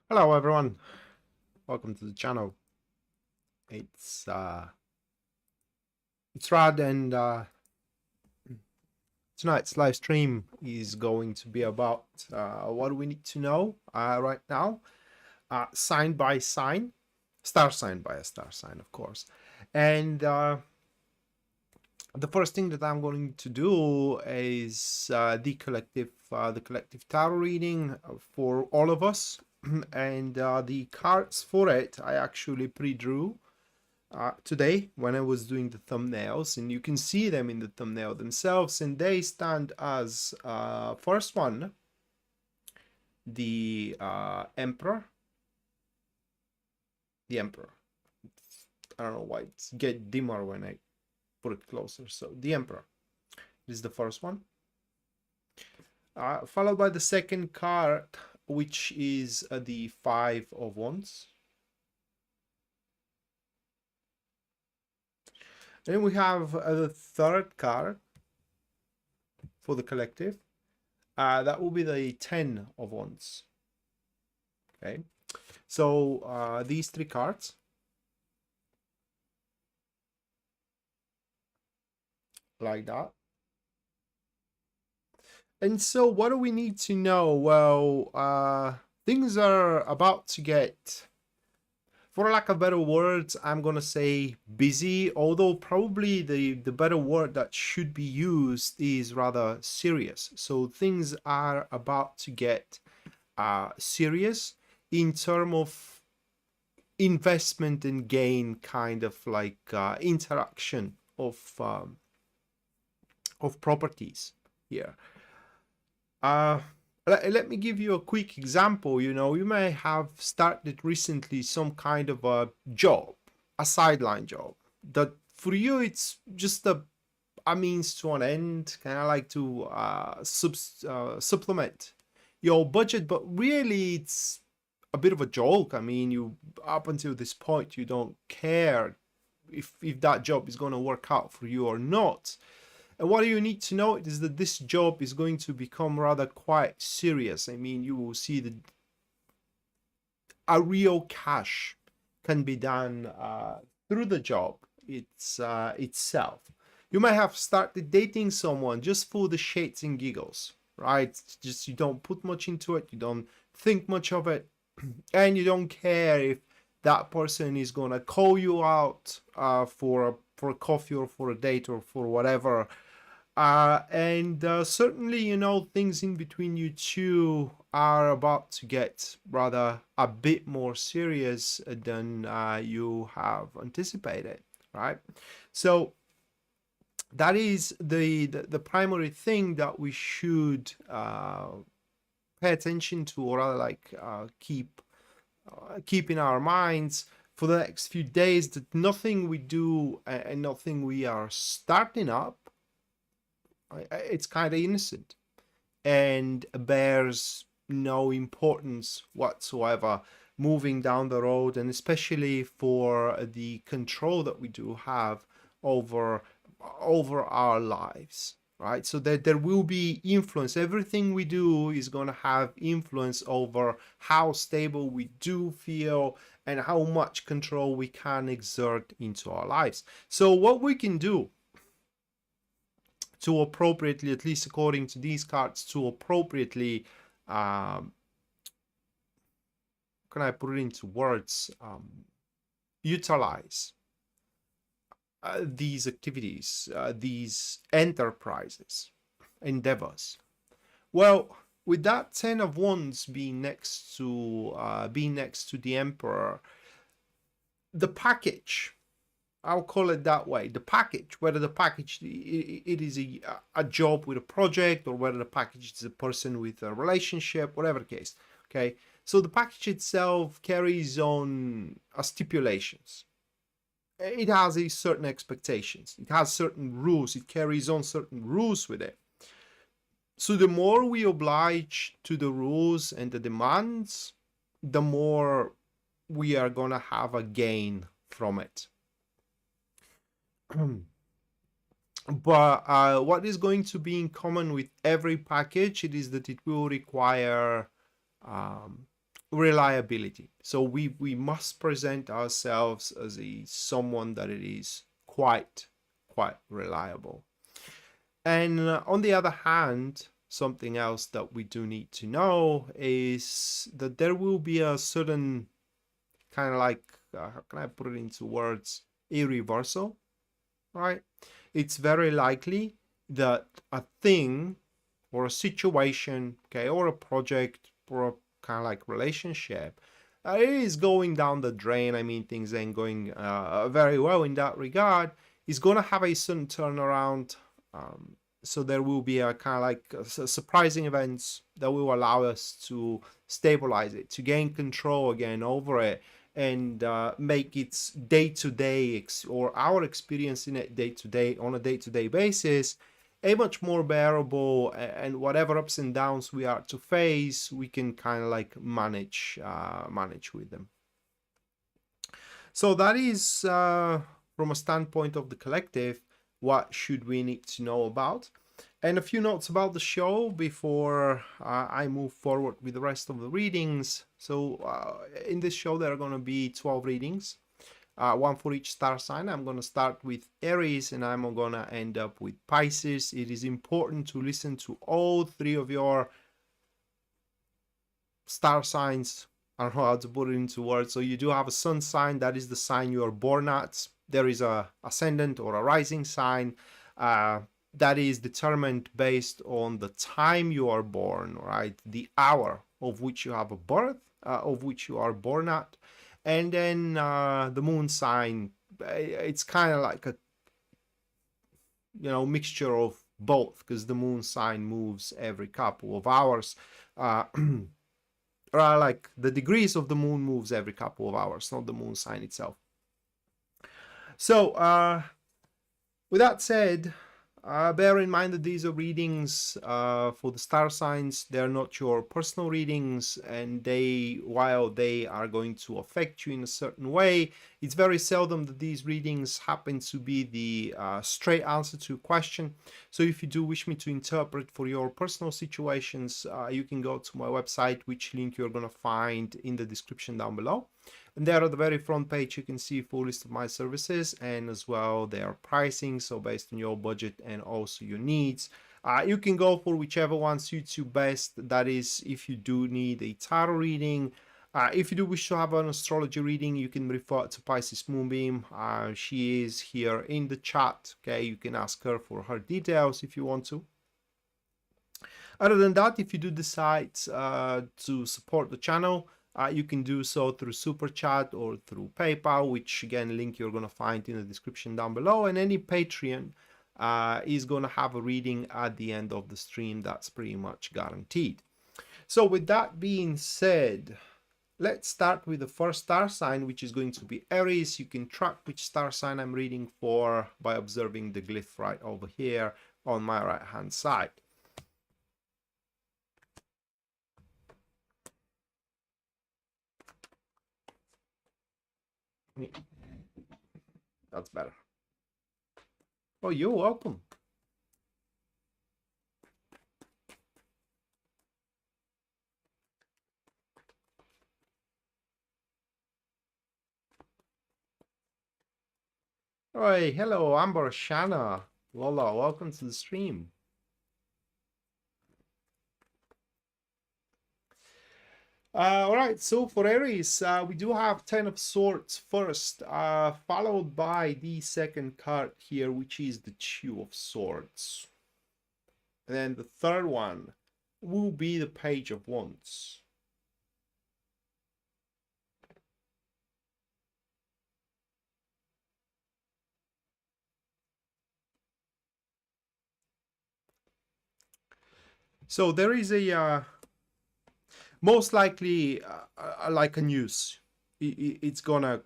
Hello everyone, welcome to the channel. It's Rad, and tonight's live stream is going to be about what do we need to know right now, sign by sign, star sign by a star sign, of course. And the first thing that I'm going to do is the collective tarot reading for all of us. And the cards for it I actually pre-drew today when I was doing the thumbnails, and you can see them in the thumbnail themselves, and they stand as first one, the Emperor. The Emperor. I don't know why it's get dimmer when I put it closer. So the Emperor is the first one, followed by the second card, which is the Five of Wands. Then we have the third card for the collective. That will be the Ten of Wands. Okay, so these three cards, like that. And so what do we need to know? Well, things are about to get, for lack of better words, I'm gonna say busy, although probably the better word that should be used is rather serious. So things are about to get serious in terms of investment and gain, kind of like interaction of properties here. Let me give you a quick example. You know, you may have started recently some kind of a job, a sideline job, that for you it's just a means to an end, kind of like to supplement your budget, but really it's a bit of a joke. I mean, you, up until this point, you don't care if that job is going to work out for you or not. And what you need to know is that this job is going to become rather quite serious. I mean, you will see that a real cash can be done through the job itself. You might have started dating someone just for the shits and giggles, right? Just you don't put much into it, you don't think much of it, and you don't care if that person is gonna call you out for a coffee or for a date or for whatever. And certainly, you know, things in between you two are about to get rather a bit more serious than you have anticipated, right? So that is the primary thing that we should pay attention to, or rather like keep in our minds for the next few days, that nothing we do and nothing we are starting up, it's kind of innocent and bears no importance whatsoever moving down the road, and especially for the control that we do have over our lives, right? So that there will be influence. Everything we do is going to have influence over how stable we do feel and how much control we can exert into our lives. So what we can do to appropriately, at least according to these cards, to appropriately, can I put it into words, utilize these activities, these enterprises, endeavors. Well, with that Ten of Wands being next to the Emperor, the package, I'll call it that way, the package, whether the package it is a job with a project, or whether the package is a person with a relationship, whatever the case, okay? So the package itself carries on stipulations. It has a certain expectations. It has certain rules. It carries on certain rules with it. So the more we oblige to the rules and the demands, the more we are gonna have a gain from it. But what is going to be in common with every package, it is that it will require reliability. So we must present ourselves as someone that it is quite reliable. And on the other hand, something else that we do need to know is that there will be a certain kind of like, how can I put it into words, a reversal, right? It's very likely that a thing or a situation, okay, or a project or a kind of like relationship, it is going down the drain. I mean, things ain't going very well in that regard. Is going to have a sudden turnaround. So there will be a kind of like surprising events that will allow us to stabilize it, to gain control again over it, and make its day-to-day or our experience in it day-to-day on a day-to-day basis a much more bearable, and whatever ups and downs we are to face, we can kind of like manage with them. So that is from a standpoint of the collective, what should we need to know about. And a few notes about the show before I move forward with the rest of the readings. So in this show there are going to be 12 readings, one for each star sign. I'm going to start with Aries and I'm going to end up with Pisces. It is important to listen to all three of your star signs. I don't know how to put it into words. So you do have a sun sign, that is the sign you are born at. There is a ascendant or a rising sign that is determined based on the time you are born, right? The hour of which you have a birth, of which you are born at. And then the moon sign, it's kind of like a mixture of both, because the moon sign moves every couple of hours. Like the degrees of the moon moves every couple of hours, not the moon sign itself. So with that said, bear in mind that these are readings for the star signs. They're not your personal readings, and while they are going to affect you in a certain way, it's very seldom that these readings happen to be the straight answer to a question. So if you do wish me to interpret for your personal situations, you can go to my website, which link you're going to find in the description down below. And there at the very front page, you can see a full list of my services, and as well their pricing. So based on your budget and also your needs, you can go for whichever one suits you best. That is, if you do need a tarot reading, if you do wish to have an astrology reading, you can refer to Pisces Moonbeam. She is here in the chat. Okay, you can ask her for her details if you want to. Other than that, if you do decide to support the channel, you can do so through Super Chat or through PayPal, which again, link you're going to find in the description down below. And any Patreon is going to have a reading at the end of the stream. That's pretty much guaranteed. So with that being said, let's start with the first star sign, which is going to be Aries. You can track which star sign I'm reading for by observing the glyph right over here on my right hand side. That's better. Oh, you're welcome. Hey, hello, Amber, Shanna, Lola, welcome to the stream. All right, so for Aries, we do have 10 of Swords first, followed by the second card here, which is the Two of Swords. And then the third one will be the Page of Wands. So there is a most likely like a news. It's gonna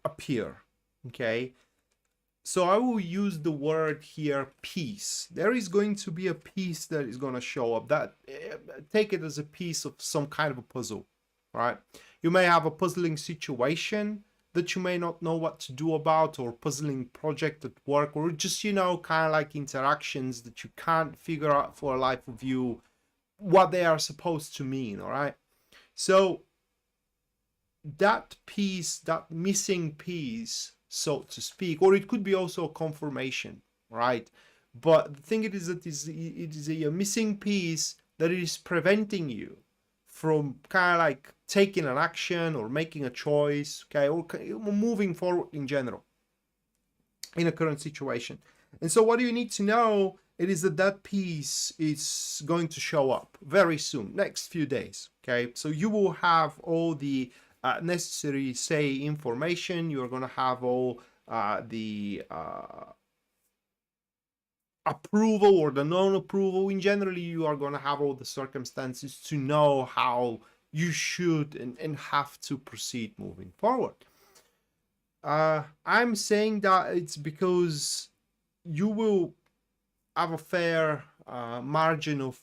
appear, okay? So I will use the word here, piece. There is going to be a piece that is gonna show up. That take it as a piece of some kind of a puzzle, right? You may have a puzzling situation that you may not know what to do about, or puzzling project at work, or just, kind of like interactions that you can't figure out for a life of you what they are supposed to mean. All right, so that piece, that missing piece, so to speak, or it could be also a confirmation, right? But the thing it is that it is a missing piece that is preventing you from kind of like taking an action or making a choice, okay, or moving forward in general in a current situation. And so what do you need to know? It is that that piece is going to show up very soon, next few days, okay? So you will have all the necessary, say, information. You're going to have all the approval or the non-approval. In generally, you are going to have all the circumstances to know how you should and have to proceed moving forward. I'm saying that it's because you will have a fair margin of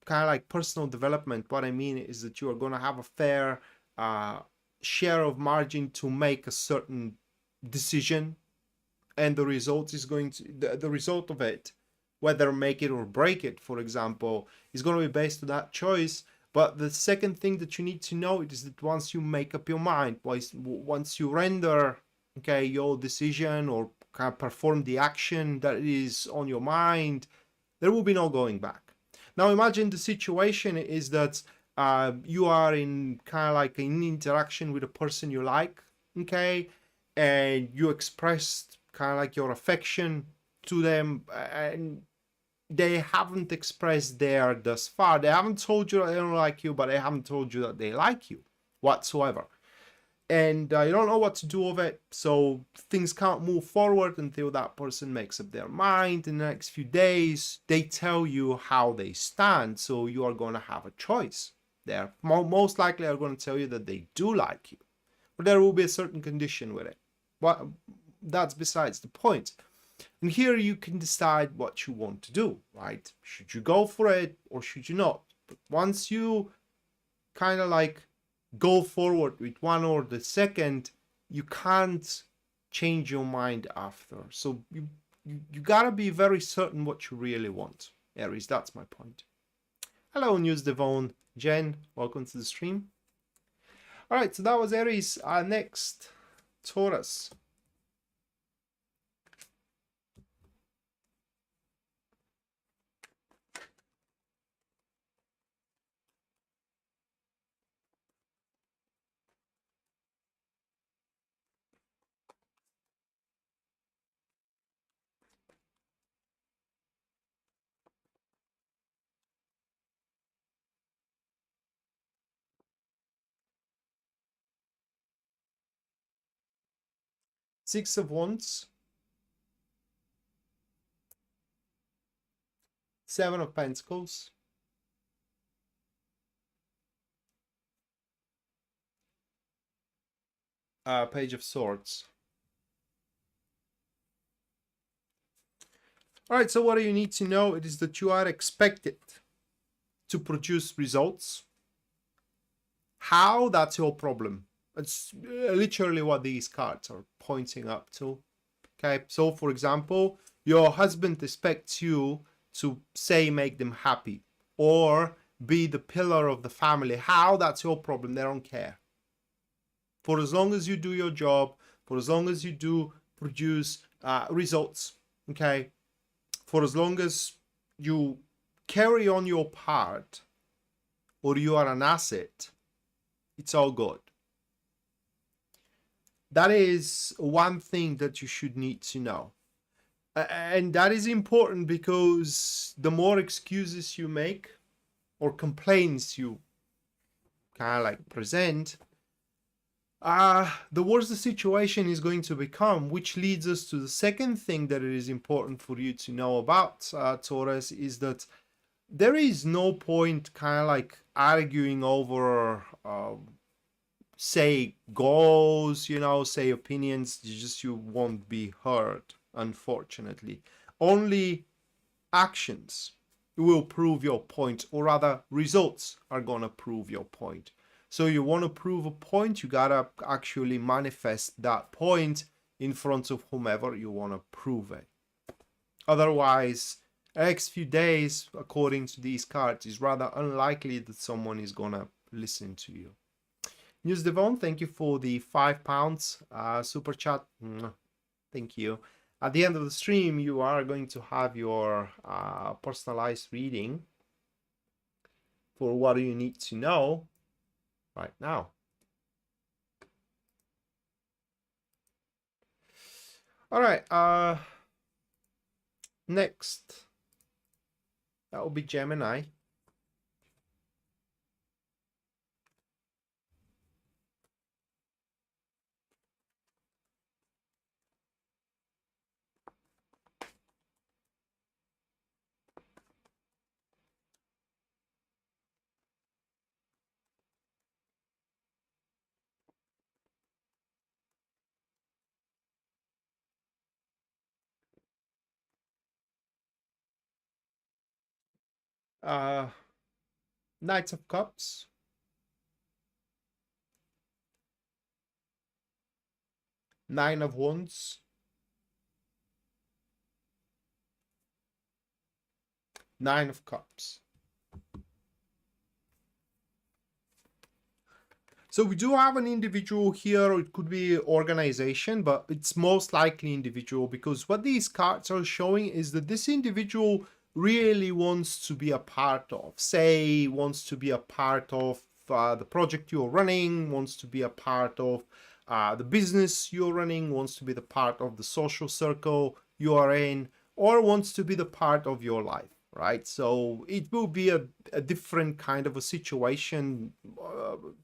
kind of like personal development. What I mean is that you are going to have a fair share of margin to make a certain decision, and the result is going to the result of it, whether make it or break it, for example, is going to be based on that choice. But the second thing that you need to know is that once you make up your mind, once you render, okay, your decision or kind of perform the action that is on your mind, there will be no going back. Now imagine the situation is that you are in kind of like an interaction with a person you like, okay, and you expressed kind of like your affection to them, and they haven't expressed there thus far. They haven't told you that they don't like you, but they haven't told you that they like you whatsoever. And you don't know what to do with it, so things can't move forward until that person makes up their mind. In the next few days, they tell you how they stand, so you are going to have a choice. They're most likely are going to tell you that they do like you, but there will be a certain condition with it. Well, that's besides the point. And here you can decide what you want to do, right? Should you go for it or should you not? But once you kind of like go forward with one or the second, you can't change your mind after. So you gotta be very certain what you really want, Aries. That's my point. Hello, News Devon, Jen. Welcome to the stream. All right, so that was Aries. Next, Taurus. Six of Wands, Seven of Pentacles, Page of Swords. All right, so what do you need to know? It is that you are expected to produce results. How? That's your problem. It's literally what these cards are pointing up to. Okay, so for example, your husband expects you to, say, make them happy or be the pillar of the family. How? That's your problem. They don't care. For as long as you do your job, for as long as you do produce results, okay, for as long as you carry on your part or you are an asset, it's all good. That is one thing that you should need to know. And that is important because the more excuses you make or complaints you kind of like present, the worse the situation is going to become, which leads us to the second thing that it is important for you to know about Taurus, is that there is no point kind of like arguing over say goals, you know, say opinions. You won't be heard, unfortunately. Only actions will prove your point, or rather results are gonna prove your point. So you want to prove a point, you gotta actually manifest that point in front of whomever you want to prove it. Otherwise, the next few days, according to these cards, is rather unlikely that someone is gonna listen to you. News Devon, thank you for the £5 super chat. Thank you. At the end of the stream, you are going to have your personalized reading for what you need to know right now. All right. Next, that will be Gemini. Knights of Cups, Nine of Wands, Nine of Cups. So we do have an individual here, or it could be organization, but it's most likely individual, because what these cards are showing is that this individual really wants to be a part of, say, wants to be a part of the project you're running, wants to be a part of the business you're running, wants to be the part of the social circle you are in, or wants to be the part of your life. Right, so it will be a different kind of a situation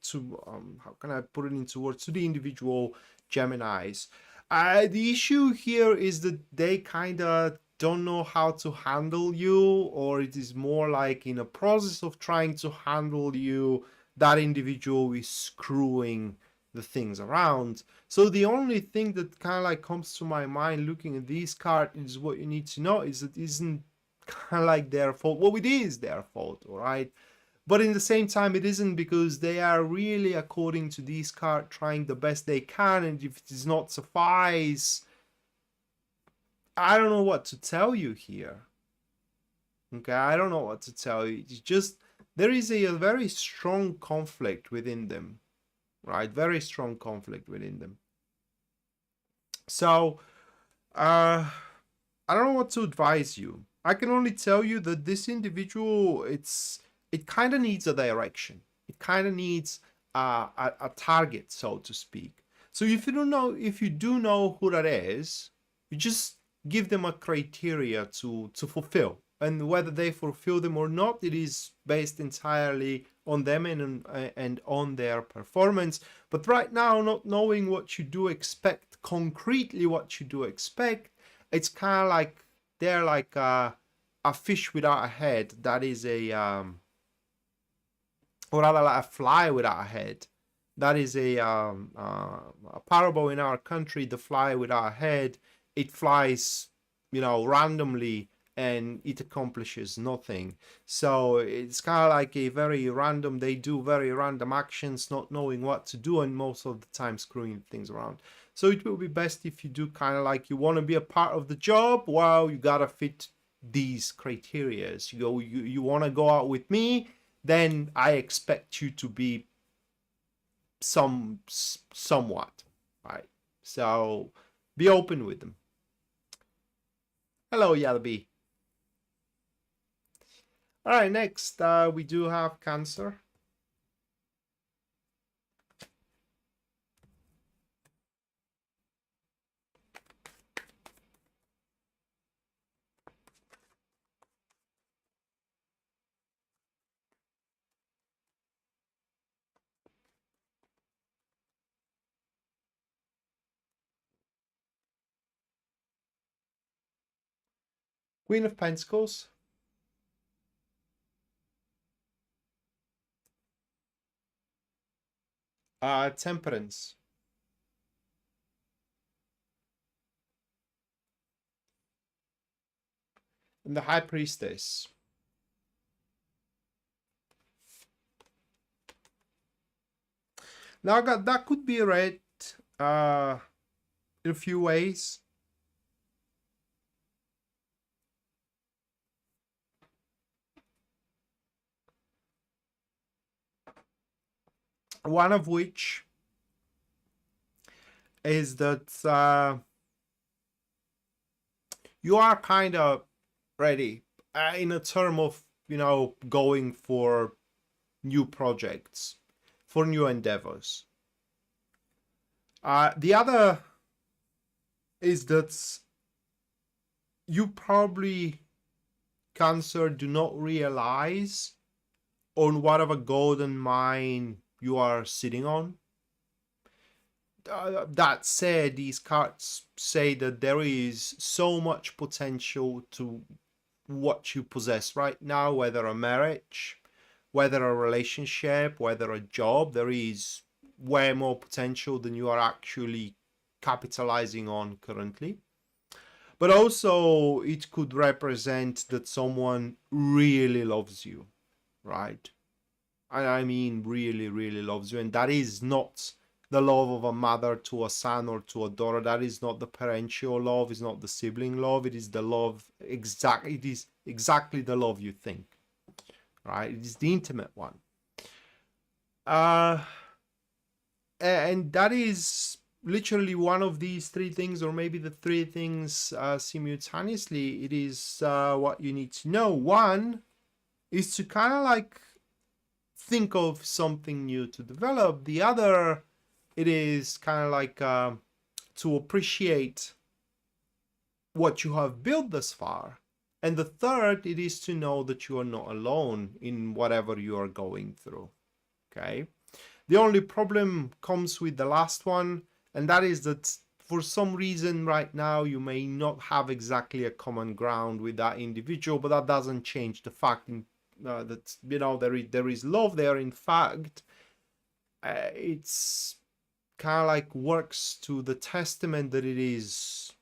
to how can I put it into words, to the individual Geminis. The issue here is that they kind of don't know how to handle you, or it is more like in a process of trying to handle you, that individual is screwing the things around. So the only thing that kind of like comes to my mind looking at these cards is what you need to know is that it isn't kind of like their fault. Well, it is their fault, all right? But in the same time, it isn't, because they are really, according to these cards, trying the best they can, and if it does not suffice, I don't know what to tell you here. Okay, I don't know what to tell you. It's just, there is a very strong conflict within them, right? Very strong conflict within them. So, I don't know what to advise you. I can only tell you that this individual, it kind of needs a direction. It kind of needs a target, so to speak. So if you do know who that is, you just give them a criteria to fulfill, and whether they fulfill them or not, it is based entirely on them and on their performance. But right now, not knowing what you do expect, concretely what you do expect, it's kind of like they're like a fish without a head. That is or rather like a fly without a head. That is a parable in our country. The fly without a head. It flies, randomly, and it accomplishes nothing. So it's kind of like a very random. They do very random actions, not knowing what to do, and most of the time screwing things around. So it will be best if you do kind of like, you want to be a part of the job. Well, you gotta fit these criterias. You want to go out with me, then I expect you to be somewhat, right? So be open with them. Hello, Yalabi. All right, next we do have Cancer. Queen of Pentacles. Temperance. And the High Priestess. Now that could be read in a few ways. One of which is that you are kind of ready in a term of, you know, going for new projects, for new endeavors. The other is that you probably, Cancer, do not realize on whatever golden mine you are sitting on. That said, these cards say that there is so much potential to what you possess right now, whether a marriage, whether a relationship, whether a job. There is way more potential than you are actually capitalizing on currently. But also it could represent that someone really loves you, right? And I mean really, really loves you. And that is not the love of a mother to a son or to a daughter. That is not the parental love, it's not the sibling love. It is the love, it is exactly the love you think, right? It is the intimate one. And that is literally one of these three things, or maybe the three things simultaneously. It is what you need to know. One is to kind of like think of something new to develop. The other, it is kind of like to appreciate what you have built thus far. And the third, it is to know that you are not alone in whatever you are going through. Okay. The only problem comes with the last one, and that is that for some reason right now you may not have exactly a common ground with that individual, but that doesn't change the fact that, you know, there is love there. In fact, it's kind of like works to the testament that it is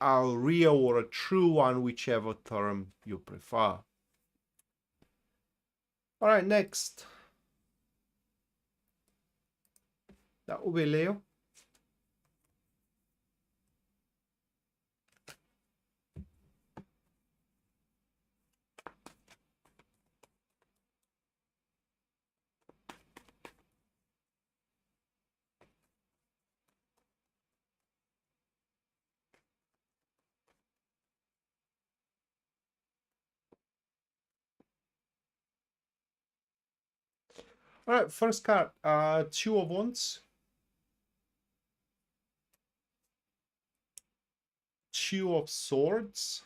a real or a true one, whichever term you prefer. All right, next. That will be Leo. All right, first card, Two of Wands. Two of Swords.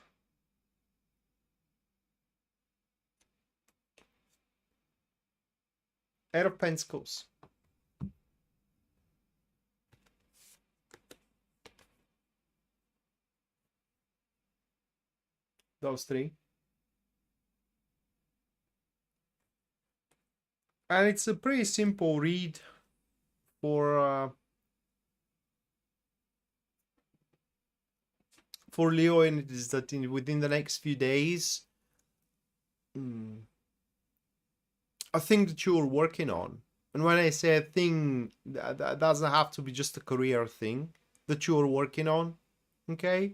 Eight of Pentacles. Those three. And it's a pretty simple read for Leo, and it is that within the next few days, a thing that you're working on. And when I say a thing, that doesn't have to be just a career thing that you're working on, okay?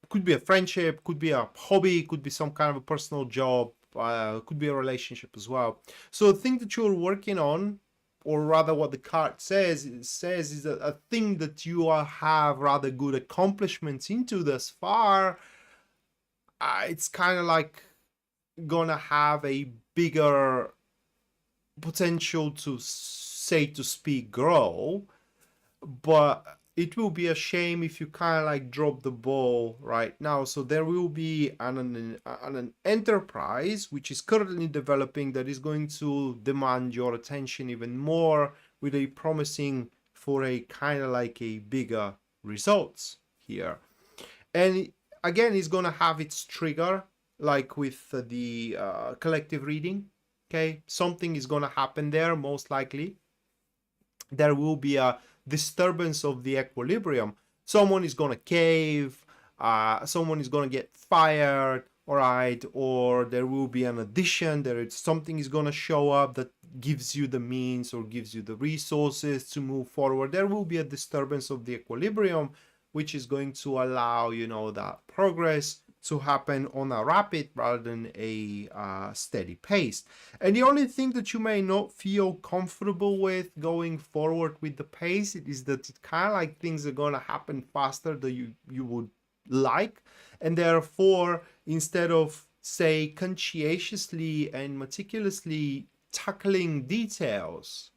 Could be a friendship, could be a hobby, could be some kind of a personal job, could be a relationship as well. So the thing that you're working on, or rather what the card says is that a thing that you have rather good accomplishments into thus far, it's kind of like gonna have a bigger potential to, say to speak, grow, but it will be a shame if you kind of like drop the ball right now. So there will be an enterprise which is currently developing that is going to demand your attention even more, with a promising for a kind of like a bigger results here. And again, it's going to have its trigger, like with the collective reading. Okay, something is going to happen there, most likely. There will be a disturbance of the equilibrium. Someone is going to cave, someone is going to get fired, all right, or there will be an addition, something is going to show up that gives you the means or gives you the resources to move forward. There will be a disturbance of the equilibrium, which is going to allow, you know, that progress to happen on a rapid rather than a steady pace. And the only thing that you may not feel comfortable with going forward with the pace is that it kind of like things are going to happen faster than you would like. And therefore, instead of, say, conscientiously and meticulously tackling details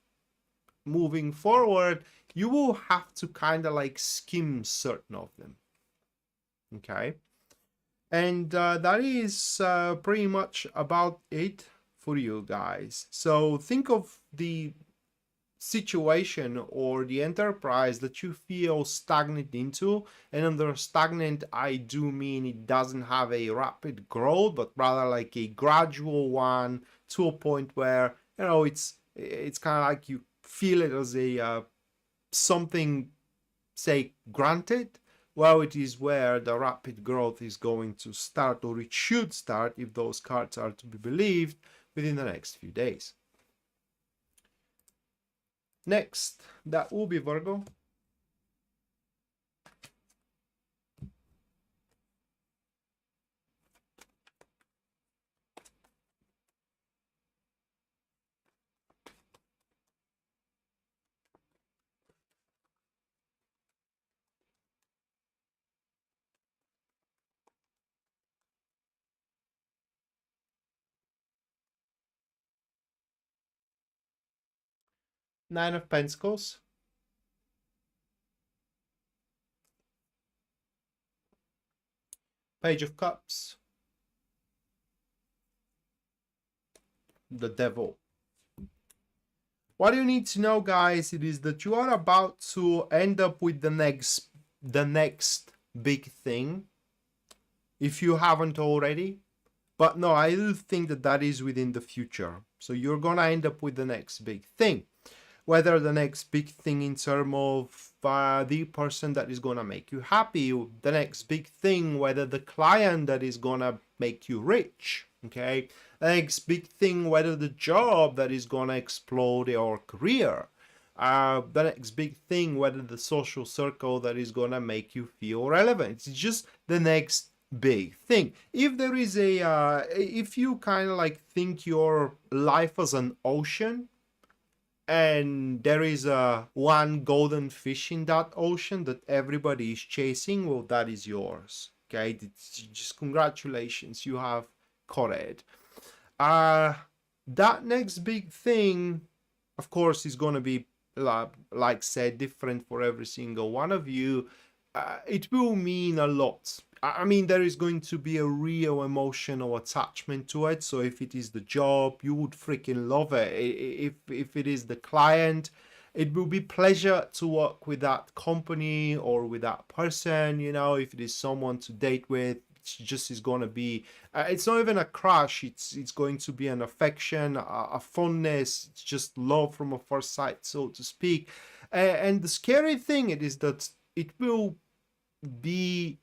moving forward, you will have to kind of like skim certain of them. Okay. And that is pretty much about it for you guys. So think of the situation or the enterprise that you feel stagnant into, and under stagnant I do mean it doesn't have a rapid growth, but rather like a gradual one, to a point where, you know, it's kind of like you feel it as a something, say, granted. Well, it is where the rapid growth is going to start, or it should start if those cards are to be believed, within the next few days. Next, that will be Virgo. Nine of Pentacles. Page of Cups. The Devil. What you need to know, guys, it is that you are about to end up with the next big thing, if you haven't already. But no, I do think that that is within the future. So you're gonna end up with the next big thing. Whether the next big thing in terms of the person that is gonna make you happy, the next big thing, whether the client that is gonna make you rich, okay? The next big thing, whether the job that is gonna explode your career. The next big thing, whether the social circle that is gonna make you feel relevant. It's just the next big thing. If there is a, if you kind of like think your life as an ocean, and there is one golden fish in that ocean that everybody is chasing, well, that is yours. Okay, it's just congratulations, you have caught it. That next big thing, of course, is going to be, like said, different for every single one of you. It will mean a lot. I mean, there is going to be a real emotional attachment to it. So if it is the job, you would freaking love it. If it is the client, it will be pleasure to work with that company or with that person. You know, if it is someone to date with, it's just is going to be, it's not even a crush. It's going to be an affection, a fondness. It's just love from a first sight, so to speak. And the scary thing it is that it will be,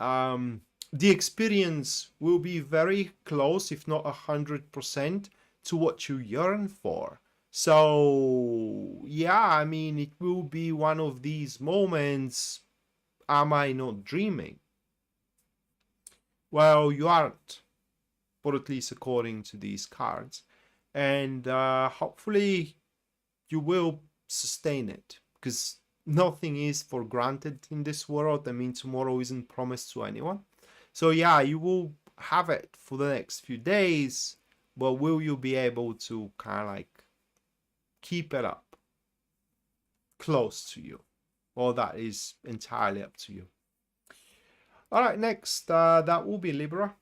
the experience will be very close, if not 100%, to what you yearn for. So yeah, I mean, it will be one of these moments. Am I not dreaming? Well, you aren't, or at least according to these cards. And hopefully you will sustain it, because nothing is for granted in this world. I mean, tomorrow isn't promised to anyone. So yeah, you will have it for the next few days, but will you be able to kind of like keep it up close to you? Well, that is entirely up to you. All right, next, that will be Libra.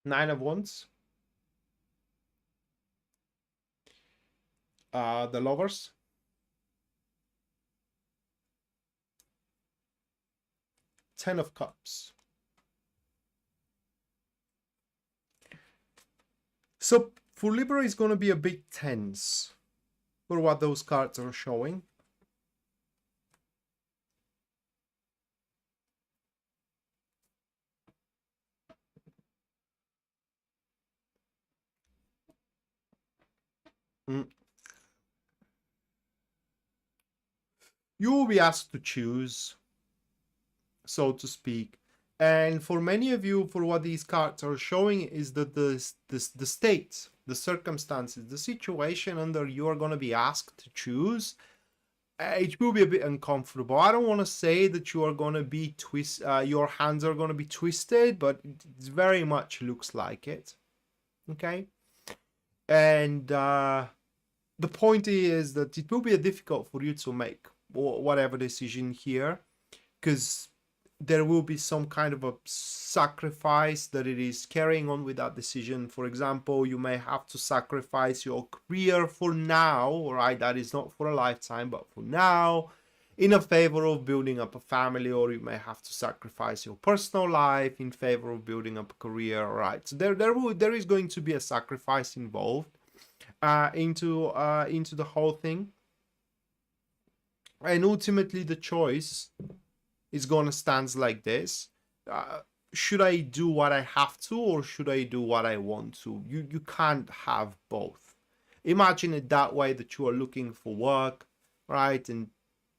Nine of Wands. The Lovers. Ten of Cups. So for Libra, it's going to be a bit tense for what those cards are showing. You will be asked to choose, so to speak. And for many of you, for what these cards are showing is that the state, the circumstances, the situation under you are going to be asked to choose. It will be a bit uncomfortable. I don't want to say that you are going to be your hands are going to be twisted, but it very much looks like it. Okay. And the point is that it will be difficult for you to make whatever decision here, because there will be some kind of a sacrifice that it is carrying on with that decision. For example, you may have to sacrifice your career for now, right? That is not for a lifetime, but for now, in a favor of building up a family, or you may have to sacrifice your personal life in favor of building up a career, right? So there is going to be a sacrifice involved into the whole thing, and ultimately the choice is gonna stand like this. Should I do what I have to, or should I do what I want to? You can't have both. Imagine it that way, that you are looking for work, right? And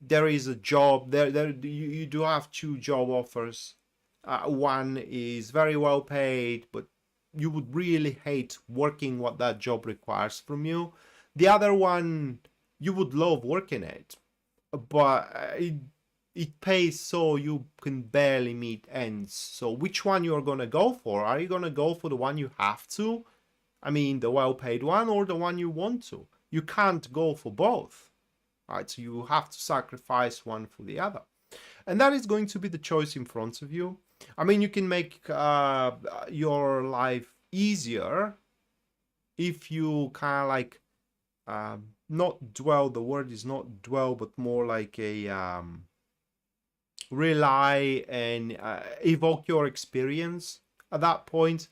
there is a job you do have two job offers. One is very well paid, but you would really hate working what that job requires from you. The other one, you would love working it, but it pays so you can barely meet ends. So which one you're gonna go for? Are you gonna go for the one you have to? I mean, the well-paid one, or the one you want to? You can't go for both, right? So you have to sacrifice one for the other. And that is going to be the choice in front of you. I mean, you can make your life easier if you kind of like not dwell, the word is not dwell, but more like a rely and evoke your experience at that point,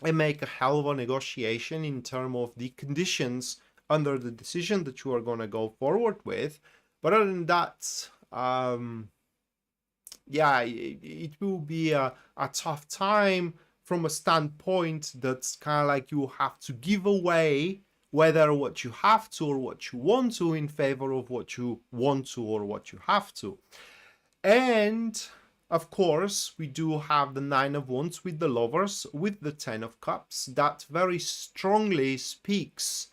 and make a hell of a negotiation in terms of the conditions under the decision that you are going to go forward with. But other than that, yeah, it will be a tough time from a standpoint that's kind of like you have to give away whether what you have to or what you want to in favor of what you want to or what you have to. And of course, we do have the Nine of Wands with the Lovers, with the Ten of Cups. That very strongly speaks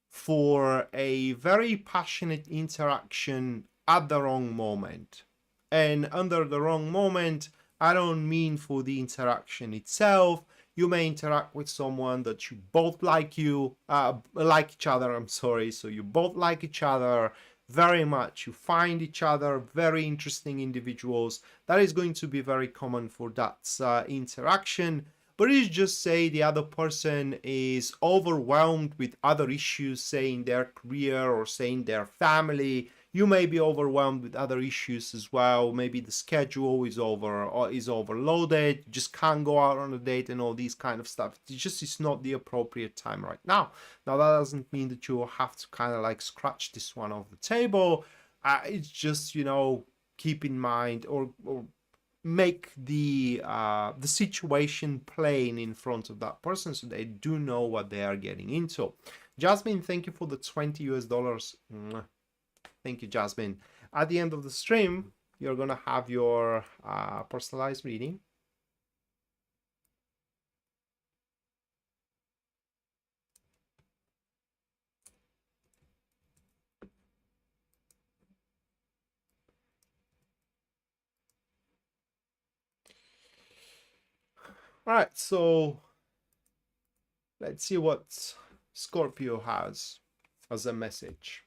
for a very passionate interaction at the wrong moment. And under the wrong moment, I don't mean for the interaction itself. You may interact with someone that you both like each other, I'm sorry. So you both like each other very much. You find each other very interesting individuals. That is going to be very common for that interaction. But it's just say the other person is overwhelmed with other issues, say in their career or say in their family. You may be overwhelmed with other issues as well. Maybe the schedule is overloaded. You just can't go out on a date and all these kind of stuff. It's not the appropriate time right now. Now that doesn't mean that you have to kind of like scratch this one off the table. It's just, you know, keep in mind or make the situation plain in front of that person so they do know what they are getting into. Jasmine, thank you for the $20 US. Thank you, Jasmine. At the end of the stream, you're gonna have your personalized reading. All right, so let's see what Scorpio has as a message.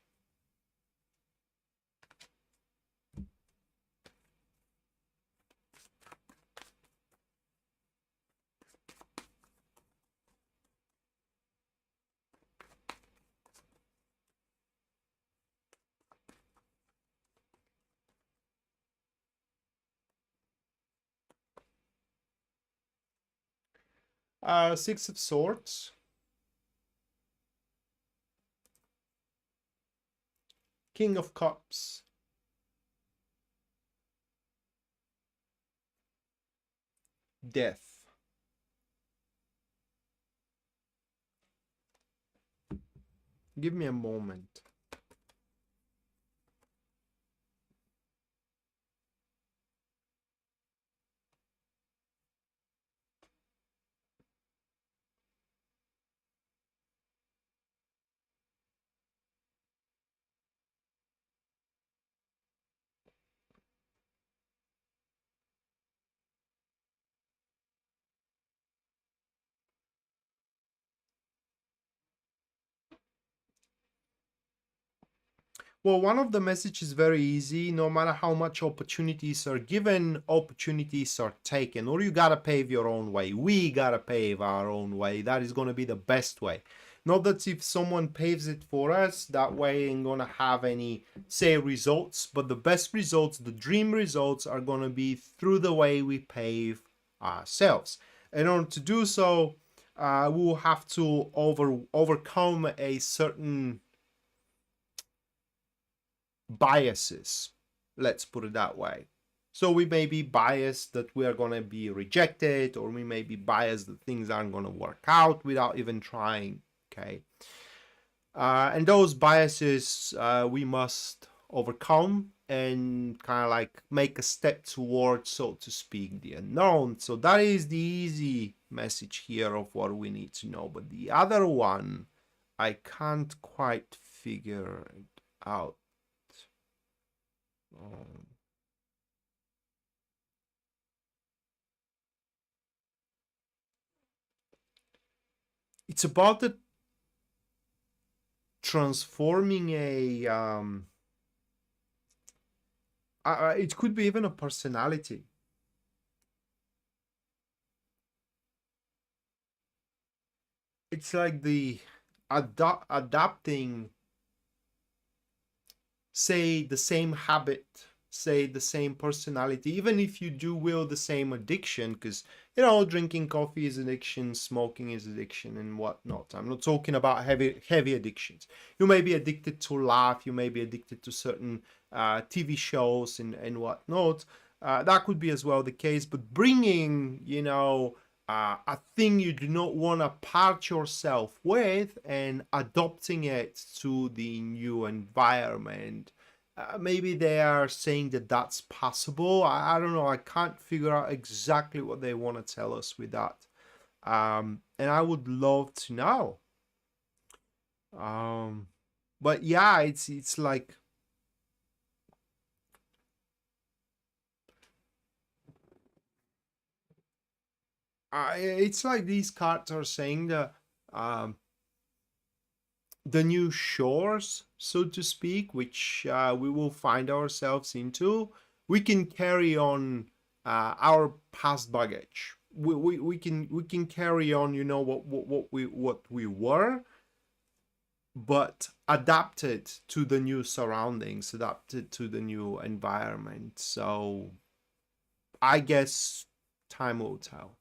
Six of Swords, King of Cups, Death. Give me a moment. Well, one of the messages is very easy. No matter how much opportunities are given, opportunities are taken. Or you gotta pave your own way. We gotta pave our own way. That is gonna be the best way. Not that if someone paves it for us, that way ain't gonna have any, say, results. But the best results, the dream results, are gonna be through the way we pave ourselves. In order to do so, we will have to overcome a certain biases, let's put it that way. So we may be biased that we are going to be rejected, or we may be biased that things aren't going to work out without even trying. Okay, and those biases we must overcome and kind of like make a step towards, so to speak, the unknown. So that is the easy message here of what we need to know. But the other one, I can't quite figure it out. It's about the transforming a it could be even a personality. It's like the adapting, say, the same habit, say the same personality, even if you do will the same addiction, because you know, drinking coffee is addiction, smoking is addiction, and whatnot. I'm not talking about heavy addictions. You may be addicted to laugh, you may be addicted to certain TV shows and whatnot. That could be as well the case, but bringing, you know, a thing you do not want to part yourself with and adopting it to the new environment. Maybe they are saying that that's possible. I don't know. I can't figure out exactly what they want to tell us with that. And I would love to know. But yeah, it's like it's like these cards are saying that the new shores, so to speak, which we will find ourselves into, we can carry on our past baggage. We can carry on, you know, what we were, but adapted to the new surroundings, adapted to the new environment. So I guess time will tell.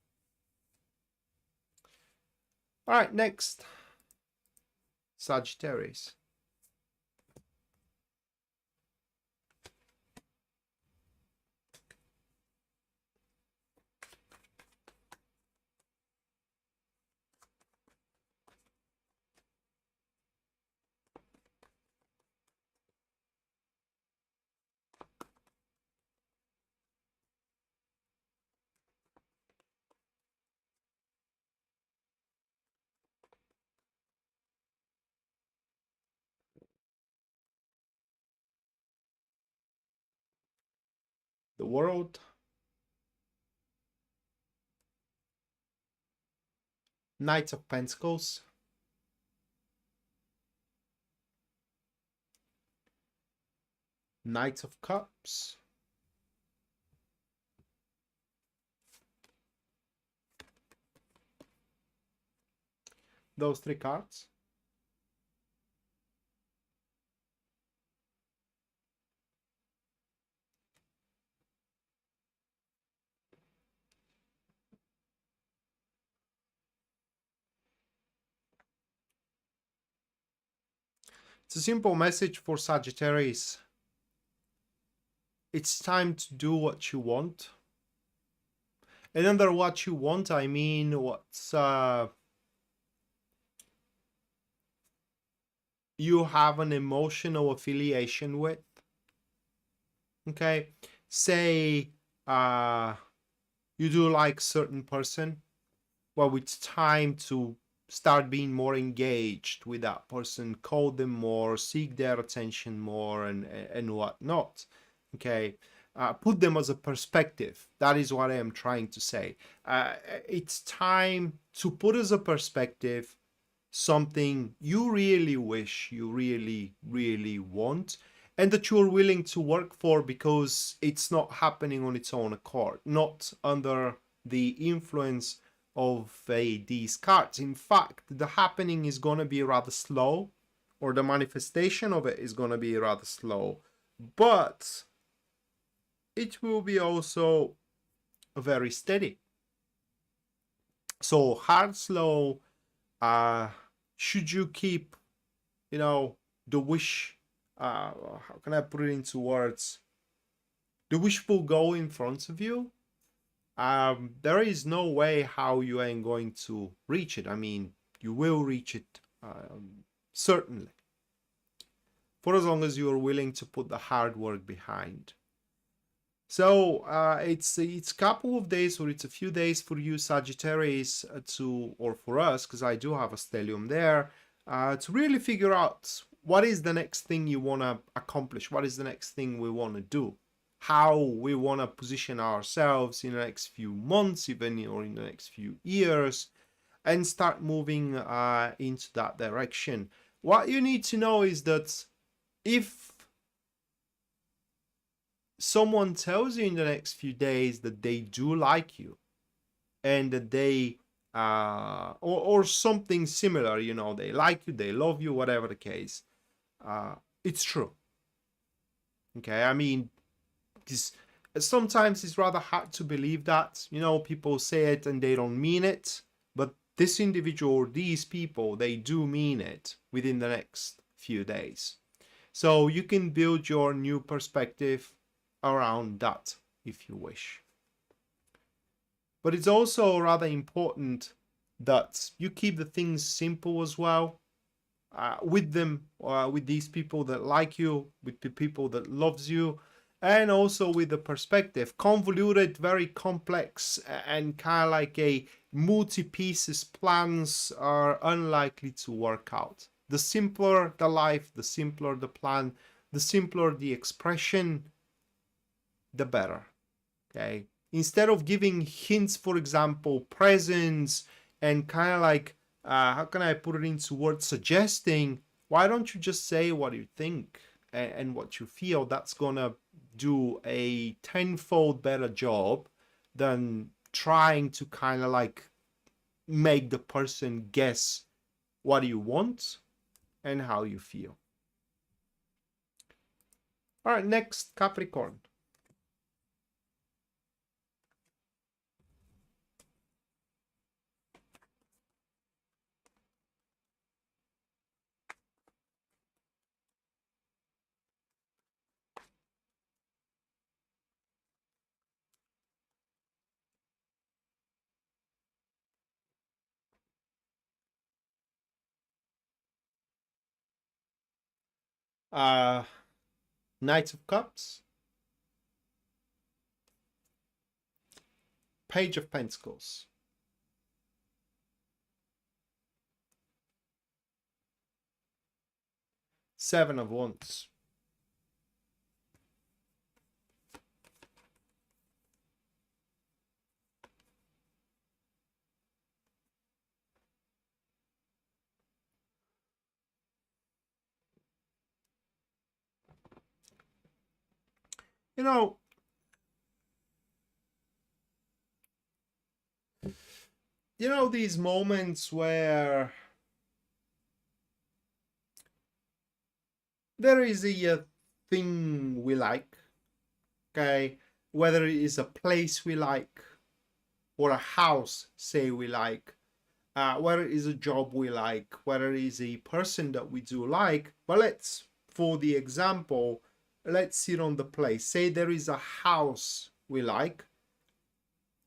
All right, next, Sagittarius. The World, Knight of Pentacles, Knight of Cups, those three cards. It's a simple message for Sagittarius. It's time to do what you want. And under what you want, I mean what's you have an emotional affiliation with. Okay, say you do like certain person. Well, it's time to start being more engaged with that person, call them more, seek their attention more, and whatnot. Okay, put them as a perspective. That is what I am trying to say. It's time to put as a perspective something you really wish, you really want, and that you're willing to work for, because it's not happening on its own accord, not under the influence of these cards. In fact, the happening is going to be rather slow, or the manifestation of it is going to be rather slow, but it will be also very steady. So hard, slow, should you keep, the wish, how can I put it into words? The wish will go in front of you. There is no way how you ain't going to reach it. I mean, you will reach it, certainly, for as long as you are willing to put the hard work behind. So it's a couple of days, or it's a few days for you Sagittarius or for us, because I do have a stellium there, to really figure out what is the next thing you want to accomplish, what is the next thing we want to do, how we want to position ourselves in the next few months, even, or in the next few years, and start moving into that direction. What you need to know is that if someone tells you in the next few days that they do like you, and that they or something similar, they like you, they love you, whatever the case, it's true. Okay, I mean, because sometimes it's rather hard to believe that, people say it and they don't mean it, but this individual or these people, they do mean it within the next few days. So you can build your new perspective around that if you wish. But it's also rather important that you keep the things simple as well, with them, with these people that like you, with the people that loves you, and also with the perspective. Convoluted, very complex, and kind of like a multi-pieces plans are unlikely to work out. The simpler the life, the simpler the plan, the simpler the expression, the better. Okay, instead of giving hints, for example, presents, and kind of like, how can I put it into words, suggesting, why don't you just say what you think and what you feel? That's gonna do a tenfold better job than trying to kind of like make the person guess what you want and how you feel. All right, next, Capricorn. Knight of Cups, Page of Pentacles, Seven of Wands, these moments where there is a thing we like, okay, whether it is a place we like or a house, say, we like, whether it is a job we like, whether it is a person that we do like. But let's, for the example, let's sit on the place. Say there is a house we like,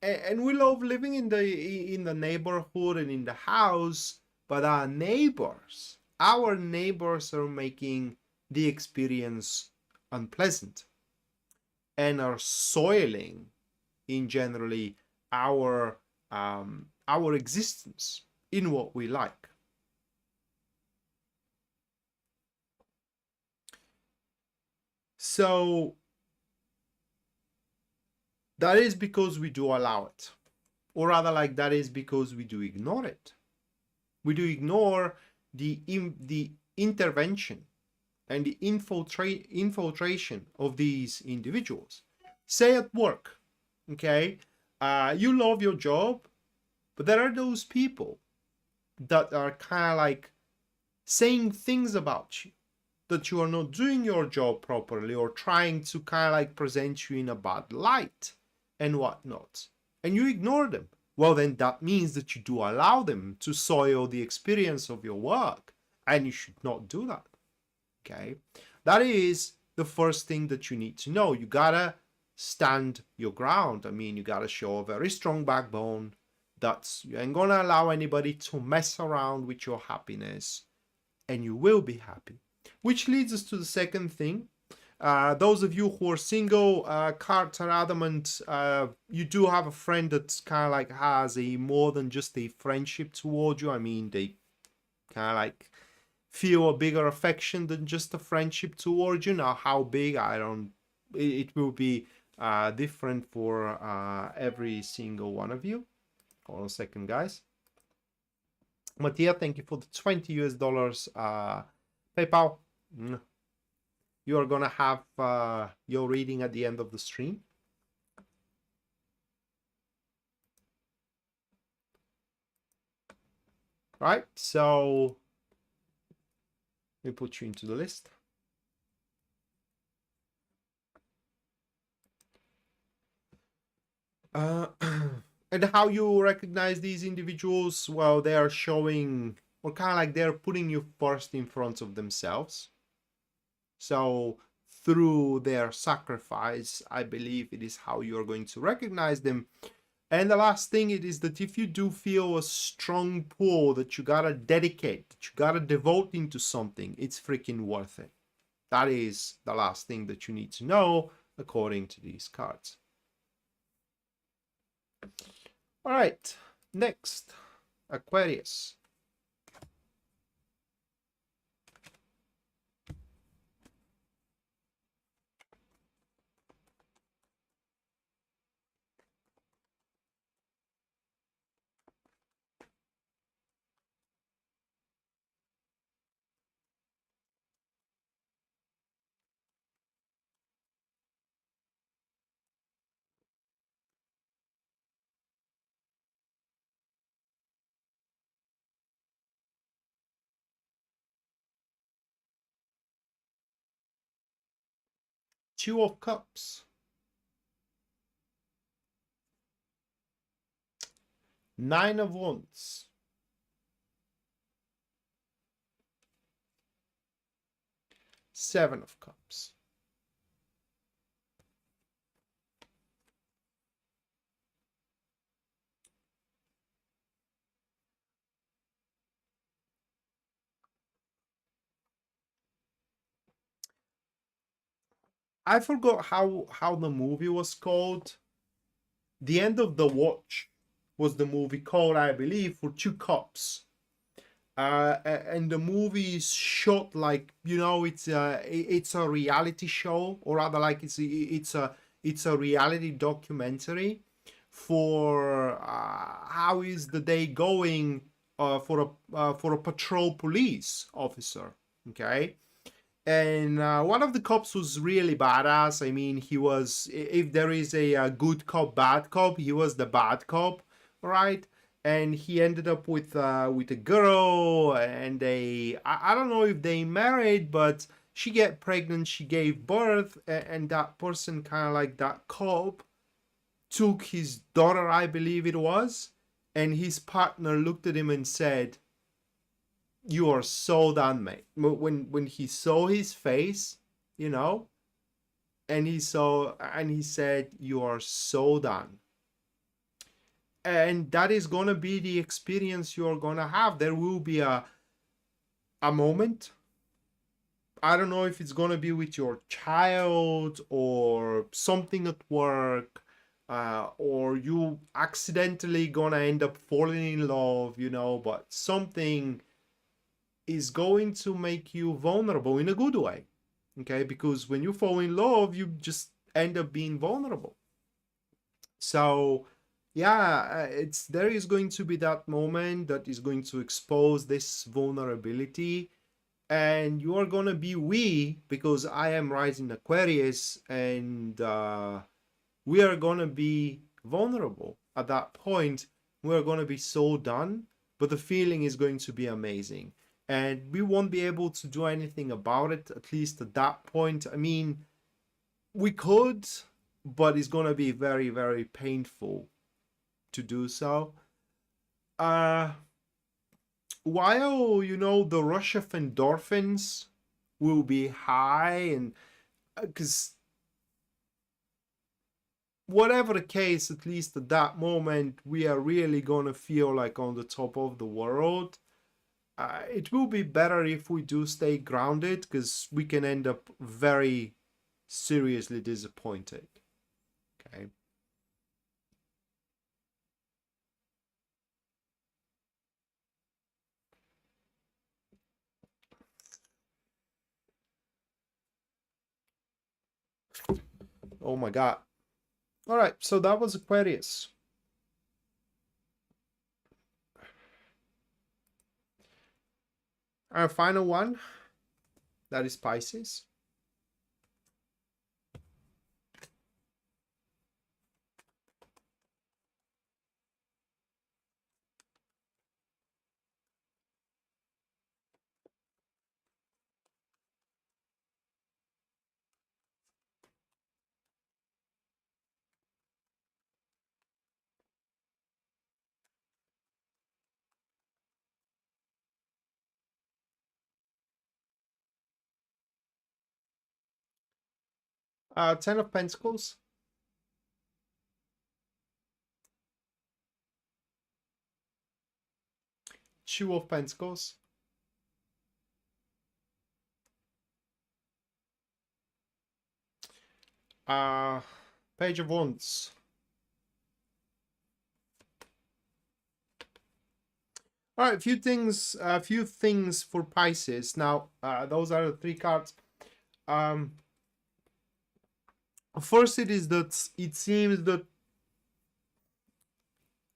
and we love living in the neighborhood and in the house, but our neighbors are making the experience unpleasant and are soiling in generally our existence in what we like. So that is because we do allow it, or rather, like, that is because we do ignore it. We do ignore the intervention and the infiltration of these individuals. Say at work, okay, you love your job, but there are those people that are kind of like saying things about you, that you are not doing your job properly, or trying to kind of like present you in a bad light and whatnot, and you ignore them. Well, then that means that you do allow them to soil the experience of your work, and you should not do that. Okay, that is the first thing that you need to know. You gotta stand your ground. I mean, you gotta show a very strong backbone that you ain't gonna allow anybody to mess around with your happiness, and you will be happy. Which leads us to the second thing. Those of you who are single, cards are adamant. You do have a friend that kind of like has a more than just a friendship towards you. I mean, they kind of like feel a bigger affection than just a friendship towards you. Now, how big, I don't, it will be different for every single one of you. Hold on a second, guys. Mattia, thank you for the $20 PayPal. You are gonna have your reading at the end of the stream. Right, so we put you into the list. And how you recognize these individuals? Well, they are showing, or kind of like they're putting you first in front of themselves. So through their sacrifice, I believe it is how you're going to recognize them. And the last thing it is that if you do feel a strong pull that you gotta dedicate, that you gotta devote into something, it's freaking worth it. That is the last thing that you need to know according to these cards. All right, next, Aquarius. Two of Cups. Nine of Wands. Seven of Cups. I forgot how the movie was called. The End of the Watch was the movie called, I believe, for Two Cups. And the movie is shot like, you know, it's a reality show, or rather like it's a reality documentary for how is the day going for a patrol police officer. Okay. And one of the cops was really badass. I mean, he was, if there is a good cop, bad cop, he was the bad cop, right? And he ended up with a girl, and I don't know if they married, but she get pregnant, she gave birth, and that person, kind of like that cop, took his daughter, I believe it was, and his partner looked at him and said, "You are so done, mate." When he saw his face, you know, and he said, "You are so done." And that is gonna be the experience you're gonna have. There will be a moment. I don't know if it's gonna be with your child or something at work, or you accidentally gonna end up falling in love, you know, but something is going to make you vulnerable in a good way. Okay, because when you fall in love, you just end up being vulnerable. So yeah, there is going to be that moment that is going to expose this vulnerability, and you are gonna be because I am rising Aquarius, and we are gonna be vulnerable at that point. We are gonna be so done, but the feeling is going to be amazing, and we won't be able to do anything about it, at least at that point. I mean, we could, but it's gonna be very, very painful to do so. While, you know, the rush of endorphins will be high, and because whatever the case, at least at that moment, we are really gonna feel like on the top of the world. It will be better if we do stay grounded, because we can end up very seriously disappointed. Okay. Oh my God. All right, so that was Aquarius. Our final one, that is Pisces. Ten of Pentacles. Two of Pentacles. Page of Wands. All right, a few things for Pisces. Now, those are the three cards. First, it is that it seems that,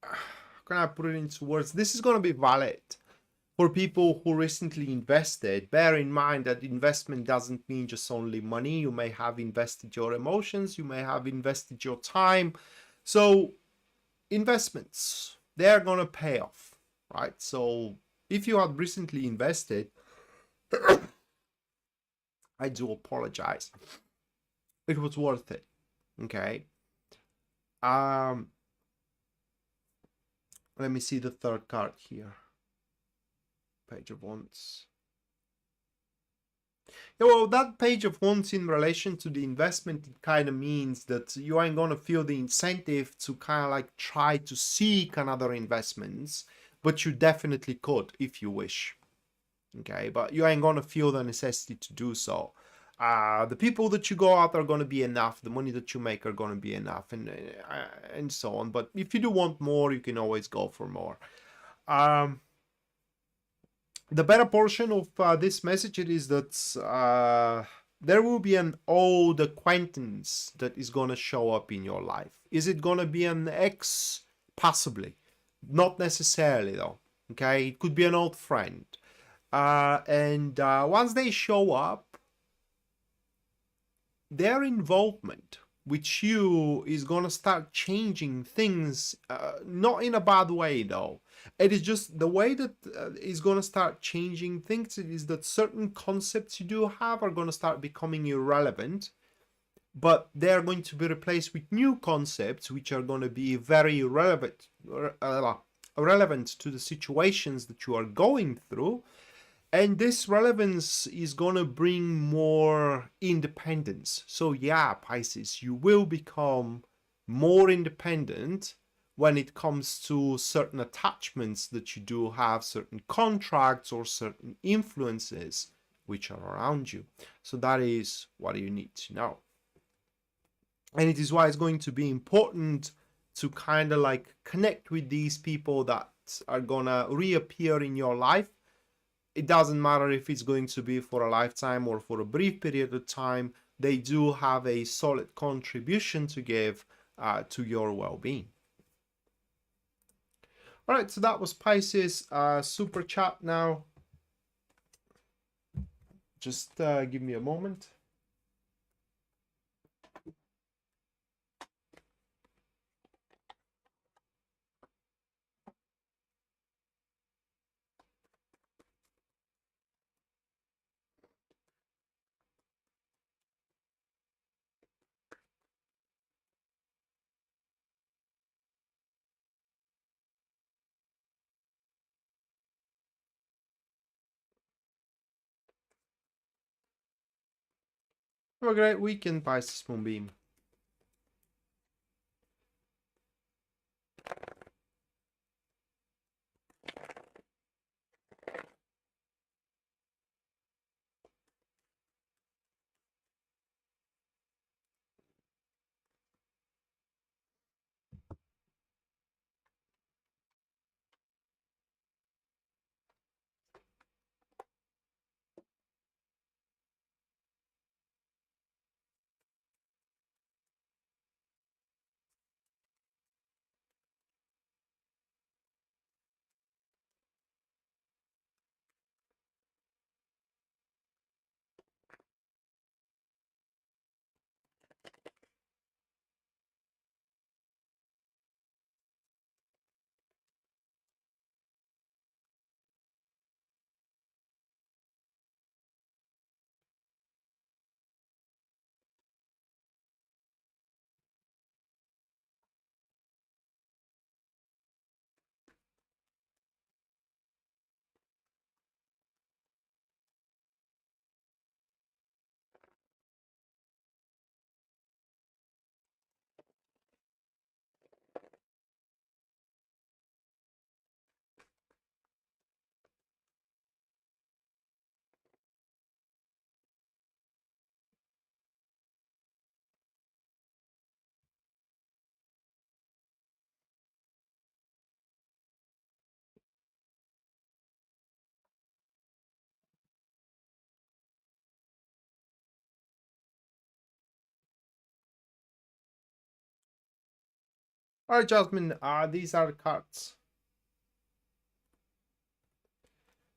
how can I put it into words? This is going to be valid for people who recently invested. Bear in mind that investment doesn't mean just only money. You may have invested your emotions, you may have invested your time. So investments, they're going to pay off, right? So if you have recently invested, I do apologize, it was worth it. Okay. Let me see the third card here. Page of Wands. Yeah, well, that Page of Wands in relation to the investment, it kind of means that you ain't gonna feel the incentive to kind of like try to seek another investments, but you definitely could if you wish. Okay, but you ain't gonna feel the necessity to do so. The people that you go out are gonna be enough. The money that you make are gonna be enough, and so on. But if you do want more, you can always go for more. The better portion of this message is that there will be an old acquaintance that is going to show up in your life. Is it going to be an ex? Possibly. Not necessarily, though. Okay, it could be an old friend. And once they show up, their involvement with you is going to start changing things, not in a bad way, though. It is just the way that is going to start changing things is that certain concepts you do have are going to start becoming irrelevant, but they're going to be replaced with new concepts which are going to be very relevant, relevant to the situations that you are going through. And this relevance is gonna bring more independence. So yeah, Pisces, you will become more independent when it comes to certain attachments that you do have, certain contracts or certain influences which are around you. So that is what you need to know. And it is why it's going to be important to kind of like connect with these people that are gonna reappear in your life. It doesn't matter if it's going to be for a lifetime or for a brief period of time. They do have a solid contribution to give to your well-being. All right, so that was Pisces super chat. Now just give me a moment. Have a great weekend, Pisces Moonbeam. All right, Jasmine, these are the cards.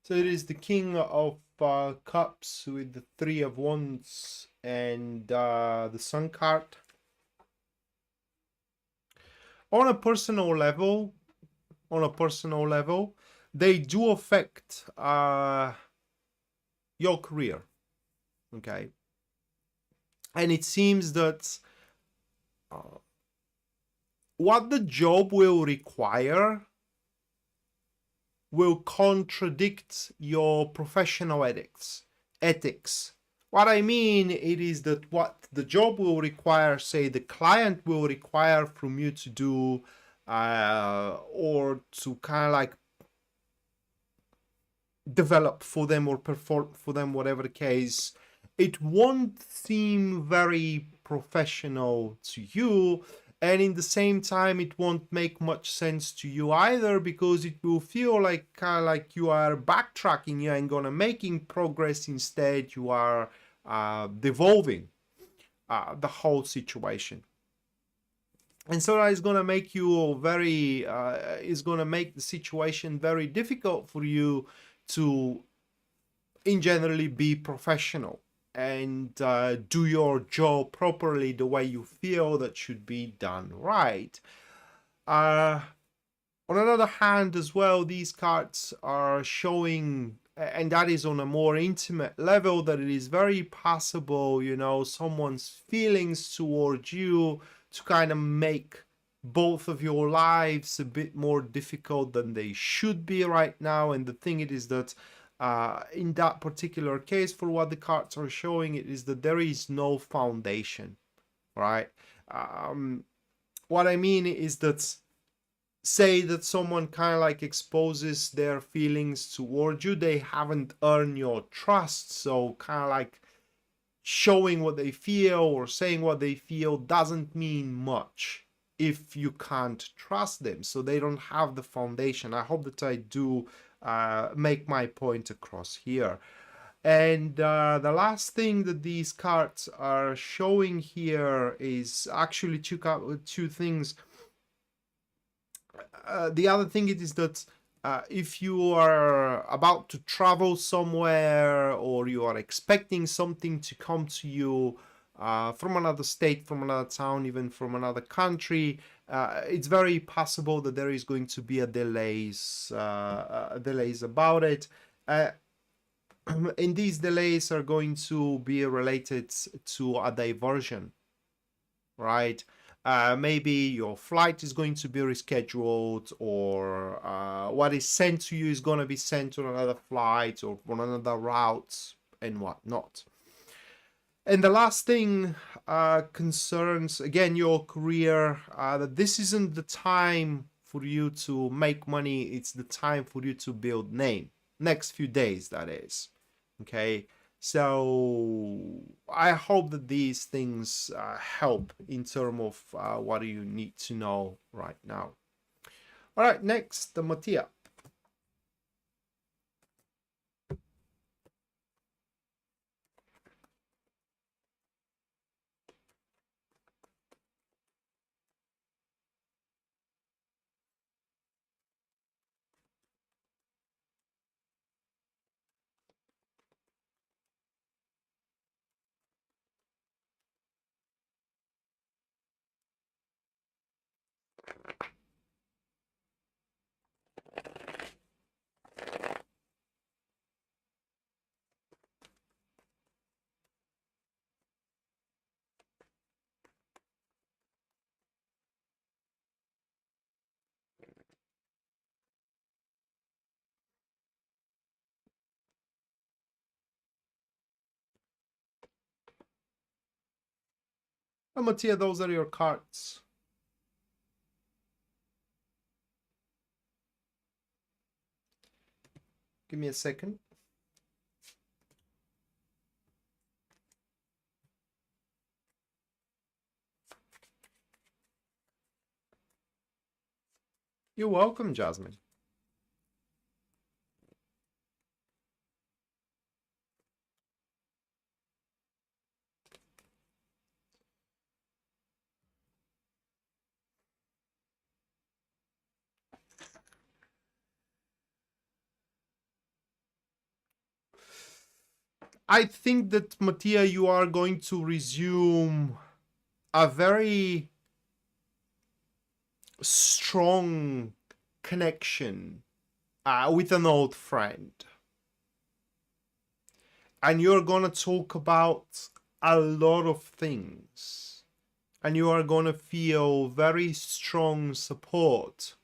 So it is the King of Cups with the Three of Wands and the Sun card. On a personal level, they do affect your career, okay? And it seems that what the job will require will contradict your professional ethics. What I mean, it is that what the job will require, say the client will require from you to do, or to kind of like develop for them or perform for them, whatever the case, it won't seem very professional to you. And in the same time, it won't make much sense to you either, because it will feel like kind of like you are backtracking, you ain't gonna making progress. Instead, you are devolving the whole situation. And so that is gonna make you very, is gonna make the situation very difficult for you to, in generally, be professional and do your job properly the way you feel that should be done right. On another hand as well, these cards are showing, and that is on a more intimate level, that it is very possible, you know, someone's feelings towards you to kind of make both of your lives a bit more difficult than they should be right now. And the thing it is that in that particular case, for what the cards are showing, it is that there is no foundation, right? What I mean is that, say that someone kind of like exposes their feelings towards you, they haven't earned your trust, so kind of like showing what they feel or saying what they feel doesn't mean much if you can't trust them, so they don't have the foundation. I hope that I do make my point across here. And the last thing that these cards are showing here is actually two things. The other thing it is that if you are about to travel somewhere, or you are expecting something to come to you from another state, from another town, even from another country, it's very possible that there is going to be a delays about it. And these delays are going to be related to a diversion, right? Maybe your flight is going to be rescheduled, or what is sent to you is going to be sent on another flight or on another route and whatnot. And the last thing concerns, again, your career, that this isn't the time for you to make money, it's the time for you to build name. Next few days, that is. Okay, so I hope that these things help in terms of what you need to know right now. All right, next, the Mattia. Mattia, those are your cards. Give me a second. You're welcome, Jasmine. I think that, Mattia, you are going to resume a very strong connection with an old friend. And you're going to talk about a lot of things. And you are going to feel very strong support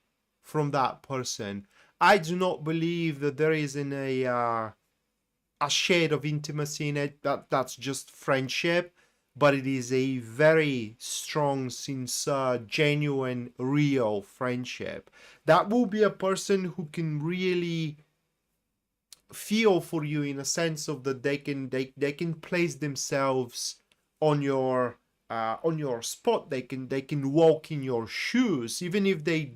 from that person. I do not believe that there is a shade of intimacy in it. That's just friendship. But it is a very strong, sincere, genuine, real friendship. That will be a person who can really feel for you, in a sense of that they can place themselves on your spot. They can walk in your shoes, even if they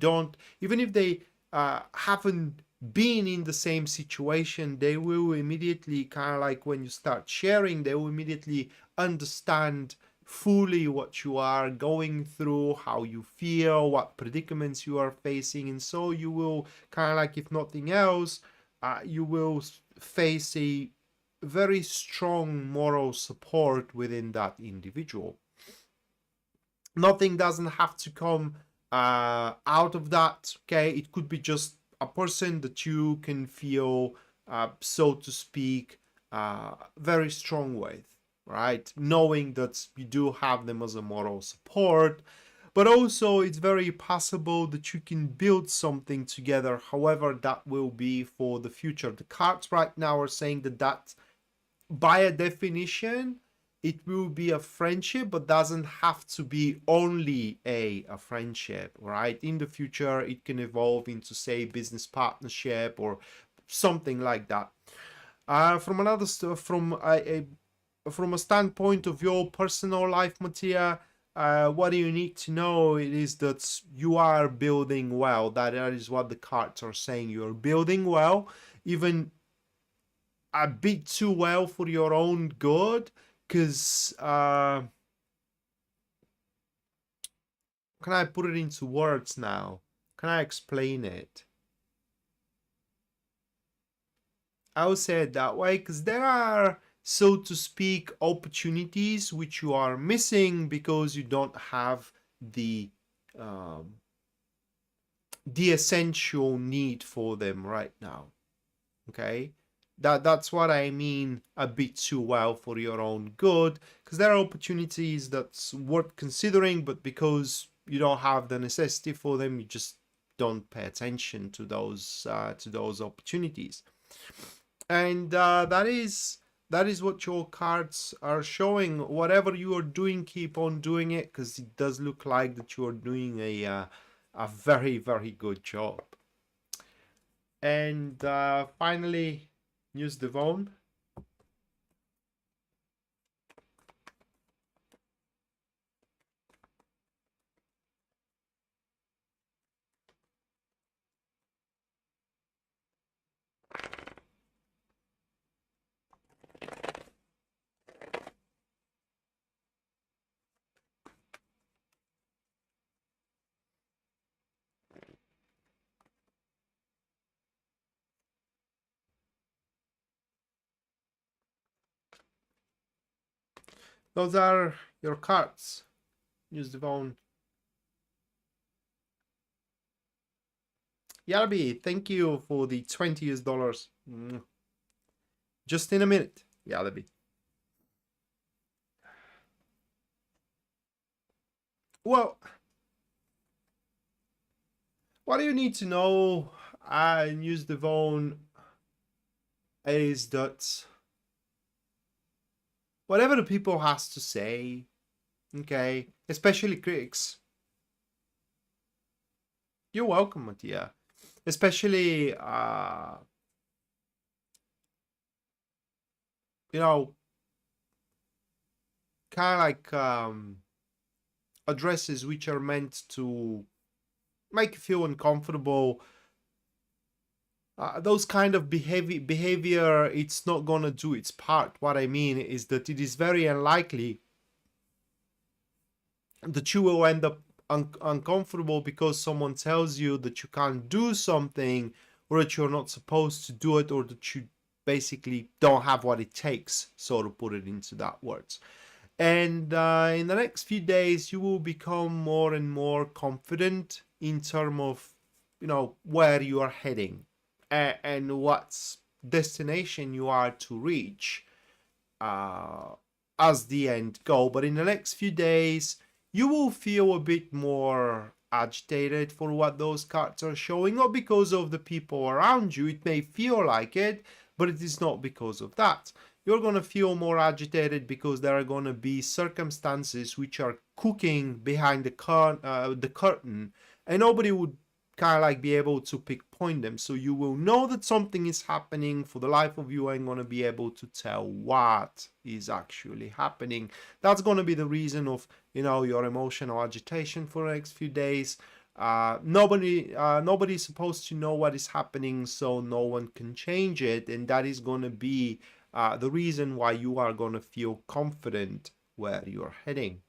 haven't been in the same situation. They will immediately, kind of like when you start sharing, they will immediately understand fully what you are going through, how you feel, what predicaments you are facing. And so you will kind of like, if nothing else, you will face a very strong moral support within that individual. Nothing doesn't have to come out of that, okay? It could be just a person that you can feel, so to speak, very strong with, right? Knowing that you do have them as a moral support. but also it's very possible that you can build something together. However, that will be for the future. The cards right now are saying that by a definition, it will be a friendship, but doesn't have to be only a friendship, right? In the future, it can evolve into, say, business partnership or something like that. From a standpoint of your personal life, Mattia, what you need to know is that you are building well. That is what the cards are saying. You're building well, even a bit too well for your own good, because can I put it into words now? Can I explain it? I would say it that way because there are, so to speak, opportunities which you are missing because you don't have um, the essential need for them right now. Okay, that's what I mean, a bit too well for your own good, because there are opportunities that's worth considering, but because you don't have the necessity for them, you just don't pay attention to those opportunities. And that is what your cards are showing. Whatever you are doing, keep on doing it, because it does look like that you are doing a very, very good job. And finally, News Devon. Those are your cards. News Devon. Yalabi, thank you for the $20. Just in a minute, Yalabi. Well, what do you need to know, News Devon, is that whatever the people has to say, okay, especially critics. You're welcome, Mattia. Especially, you know, kind of like addresses which are meant to make you feel uncomfortable. Those kind of behavior, it's not gonna do its part. What I mean is that it is very unlikely that you will end up uncomfortable because someone tells you that you can't do something, or that you're not supposed to do it, or that you basically don't have what it takes, so to put it into that words. And in the next few days, you will become more and more confident in terms of, where you are heading and what destination you are to reach as the end goal. But in the next few days, you will feel a bit more agitated for what those cards are showing, not because of the people around you. It may feel like it, but it is not because of that. You're going to feel more agitated because there are going to be circumstances which are cooking behind the curtain, and nobody would kind of like be able to pinpoint them. So you will know that something is happening. For the life of you, ain't going to be able to tell what is actually happening. That's going to be the reason of, your emotional agitation for the next few days. Nobody's supposed to know what is happening, so no one can change it, and that is going to be the reason why you are going to feel confident where you're heading.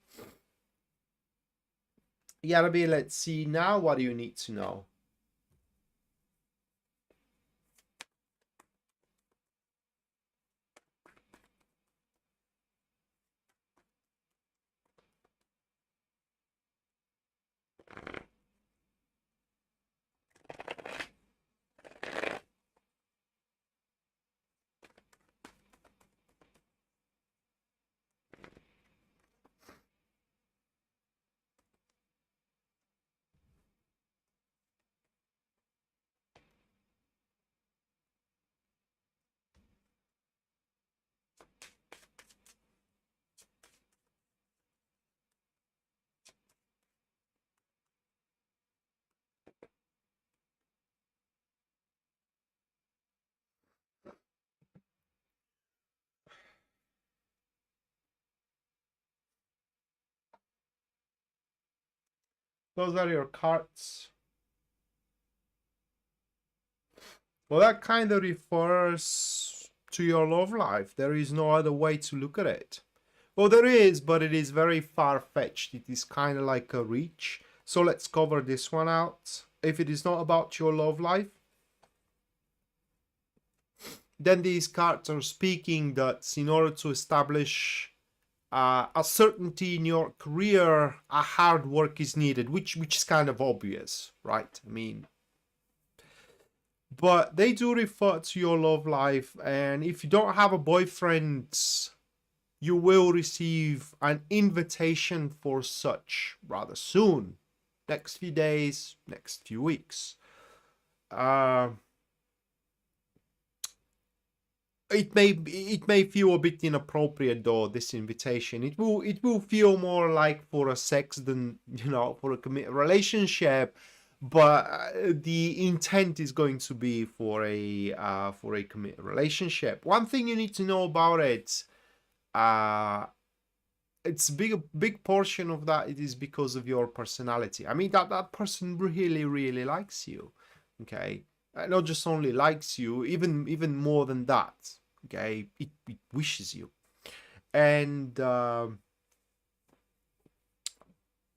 Yarabi, let's see now. What do you need to know? Those are your cards. Well, that kind of refers to your love life. There is no other way to look at it. Well, there is, but it is very far-fetched. It is kind of like a reach. So let's cover this one out. If it is not about your love life, then these cards are speaking that in order to establish a certainty in your career, a hard work is needed, which is kind of obvious, right? I mean, but they do refer to your love life, and if you don't have a boyfriend, you will receive an invitation for such rather soon. Next few days, next few weeks. It may feel a bit inappropriate though, this invitation. It will feel more like for a sex than, you know, for a committed relationship, but the intent is going to be for a committed relationship. One thing you need to know about it, it's big portion of that it is because of your personality. I mean, that person really likes you, okay? Not just only likes you, even more than that, okay? It wishes you. And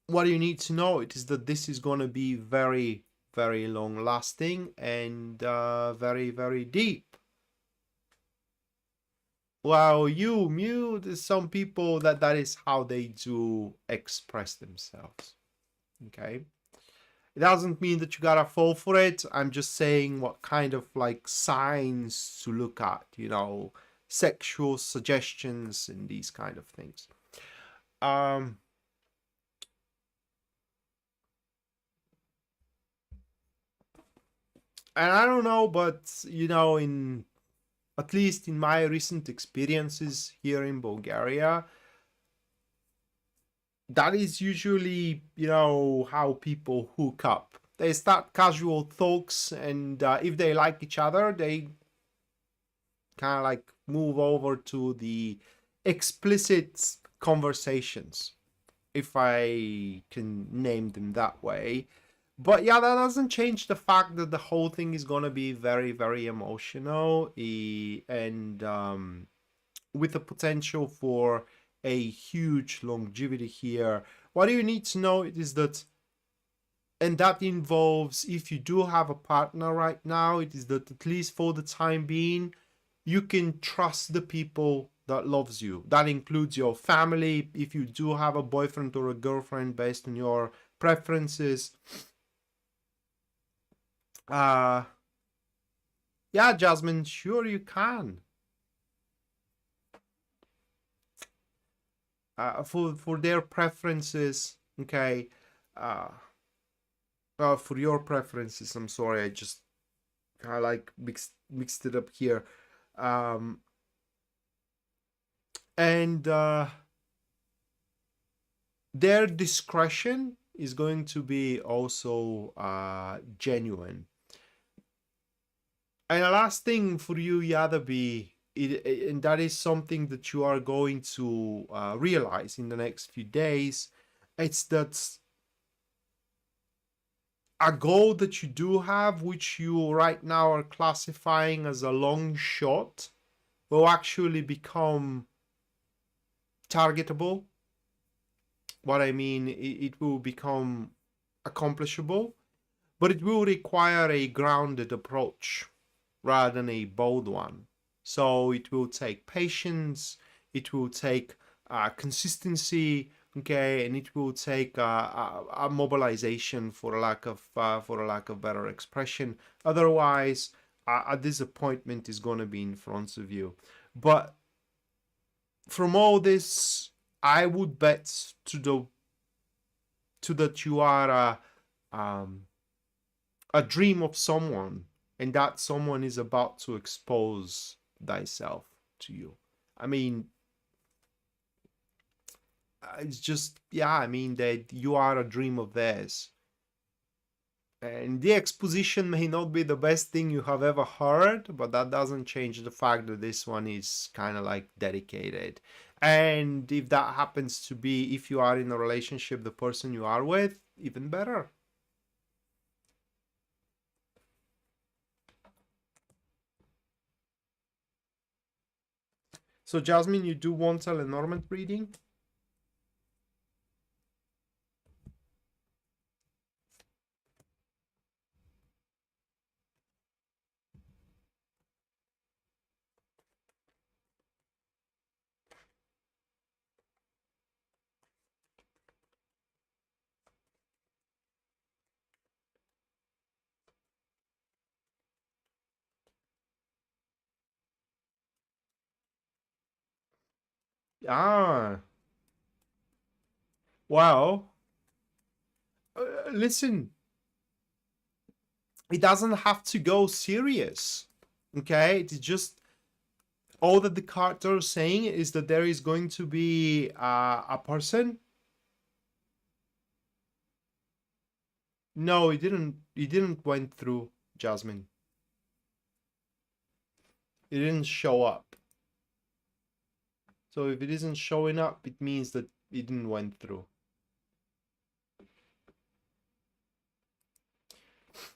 what you need to know it is that this is going to be very long lasting and very deep. Well, there's some people that is how they do express themselves, okay? It doesn't mean that you gotta fall for it. I'm just saying what kind of like signs to look at, you know, sexual suggestions and these kind of things. And I don't know, but you know, at least in my recent experiences here in Bulgaria, that is usually, you know, how people hook up. They start casual talks, and if they like each other, they kind of like move over to the explicit conversations, if I can name them that way. But yeah, that doesn't change the fact that the whole thing is going to be very emotional, and with the potential for a huge longevity here. What you need to know is that, and that involves, if you do have a partner right now, it is that at least for the time being, you can trust the people that loves you. That includes your family, if you do have a boyfriend or a girlfriend based on your preferences. Yeah, Jasmine, sure you can. For their preferences, okay. For your preferences, I'm sorry, I just kind of like mixed it up here. And their discretion is going to be also genuine. And the last thing for you, Yadabi, and that is something that you are going to realize in the next few days, it's that a goal that you do have, which you right now are classifying as a long shot, will actually become targetable. What I mean, it will become accomplishable, but it will require a grounded approach rather than a bold one. So it will take patience, it will take consistency, okay, and it will take a mobilization, for a lack of better expression. Otherwise, a disappointment is going to be in front of you. But from all this, I would bet to that you are a dream of someone, and that someone is about to expose thyself to you. I mean, it's just, yeah, I mean, that you are a dream of theirs. And the exposition may not be the best thing you have ever heard, but that doesn't change the fact that this one is kind of like dedicated. And if that happens to be, if you are in a relationship, the person you are with, even better. So Jasmine, you do want a Lenormand reading? Ah, well, listen, it doesn't have to go serious, okay? It's just all that the cards are saying is that there is going to be a person. No, it didn't. It didn't went through, Jasmine. It didn't show up. So if it isn't showing up, it means that it didn't went through.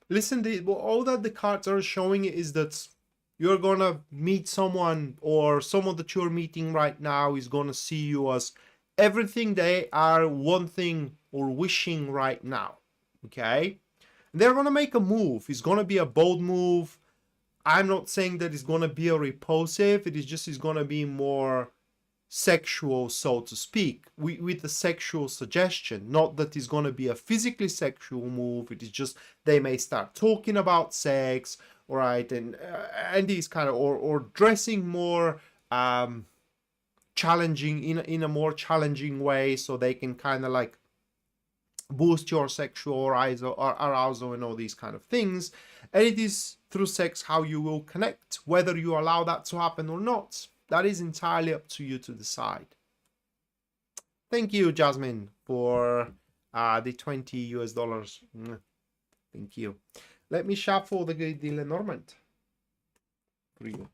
Listen, all that the cards are showing is that you're gonna meet someone, or someone that you're meeting right now is gonna see you as everything they are wanting or wishing right now. Okay? They're gonna make a move. It's gonna be a bold move. I'm not saying that it's gonna be a repulsive. It is just it's gonna be more sexual, so to speak, with a sexual suggestion. Not that it's going to be a physically sexual move. It is just they may start talking about sex, all right, and these kind of, or dressing more challenging, in a more challenging way, so they can kind of like boost your sexual arousal and all these kind of things. And it is through sex how you will connect. Whether you allow that to happen or not, that is entirely up to you to decide. Thank you, Jasmine, for the 20 US dollars. Thank you. Let me shuffle the Lenormand for you.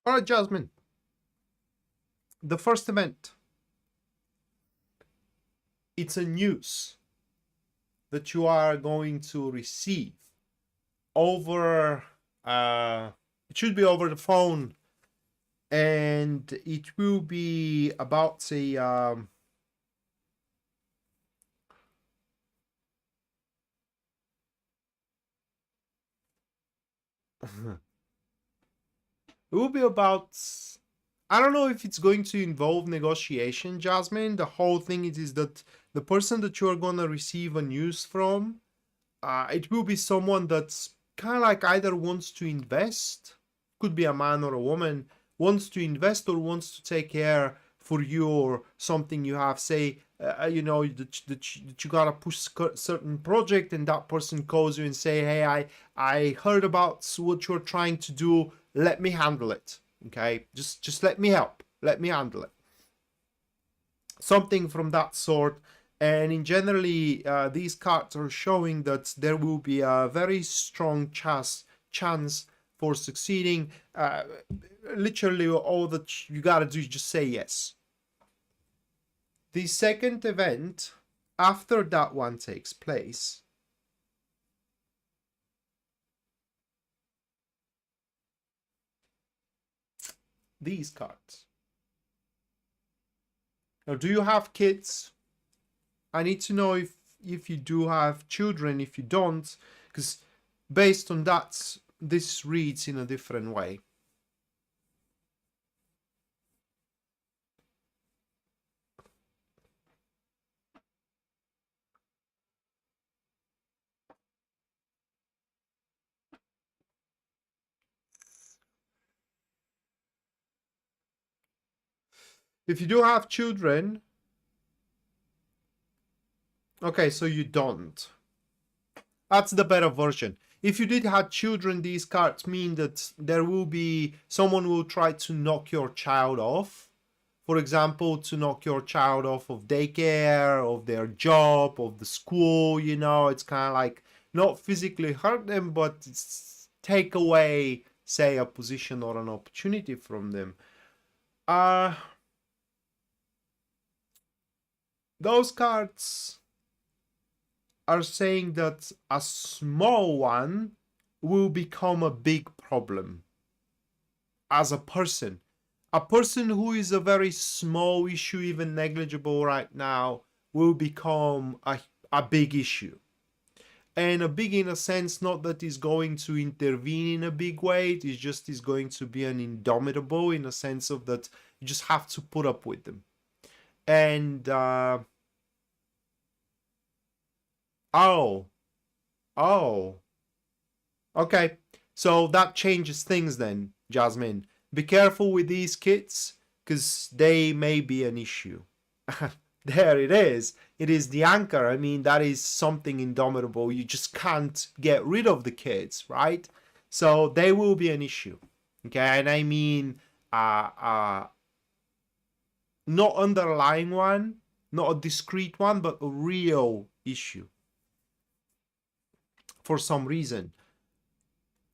All right, Jasmine. The first event. It's a news that you are going to receive over. It should be over the phone, and it will be about a. It will be about. I don't know if it's going to involve negotiation, Jasmine. The whole thing is that the person that you are going to receive a news from, it will be someone that's kind of like either wants to invest, could be a man or a woman, wants to invest or wants to take care for you or something you have. Say, that you gotta push certain project, and that person calls you and say, hey, I heard about what you're trying to do. Let me handle it. Okay, just let me help. Let me handle it. Something from that sort. And in generally, these cards are showing that there will be a very strong chance for succeeding. Literally, all that you gotta do is just say yes. The second event, after that one takes place, these cards. Now, do you have kids? I need to know if you do have children, if you don't, because based on that, this reads in a different way. If you do have children, okay, so you don't. That's the better version. If you did have children, these cards mean that there will be someone will try to knock your child off. For example, to knock your child off of daycare, of their job, of the school, you know, it's kind of like not physically hurt them, but it's take away, say, a position or an opportunity from them. Those cards are saying that a small one will become a big problem as a person. A person who is a very small issue, even negligible right now, will become a big issue. And a big in a sense, not that is going to intervene in a big way, it is just is going to be an indomitable in a sense of that you just have to put up with them. And okay, so that changes things then, Jasmine. Be careful with these kids, because they may be an issue. There it is. It is the anchor. I mean, that is something indomitable. You just can't get rid of the kids, right? So they will be an issue. Okay, and I mean, not underlying one, not a discrete one, but a real issue. For some reason.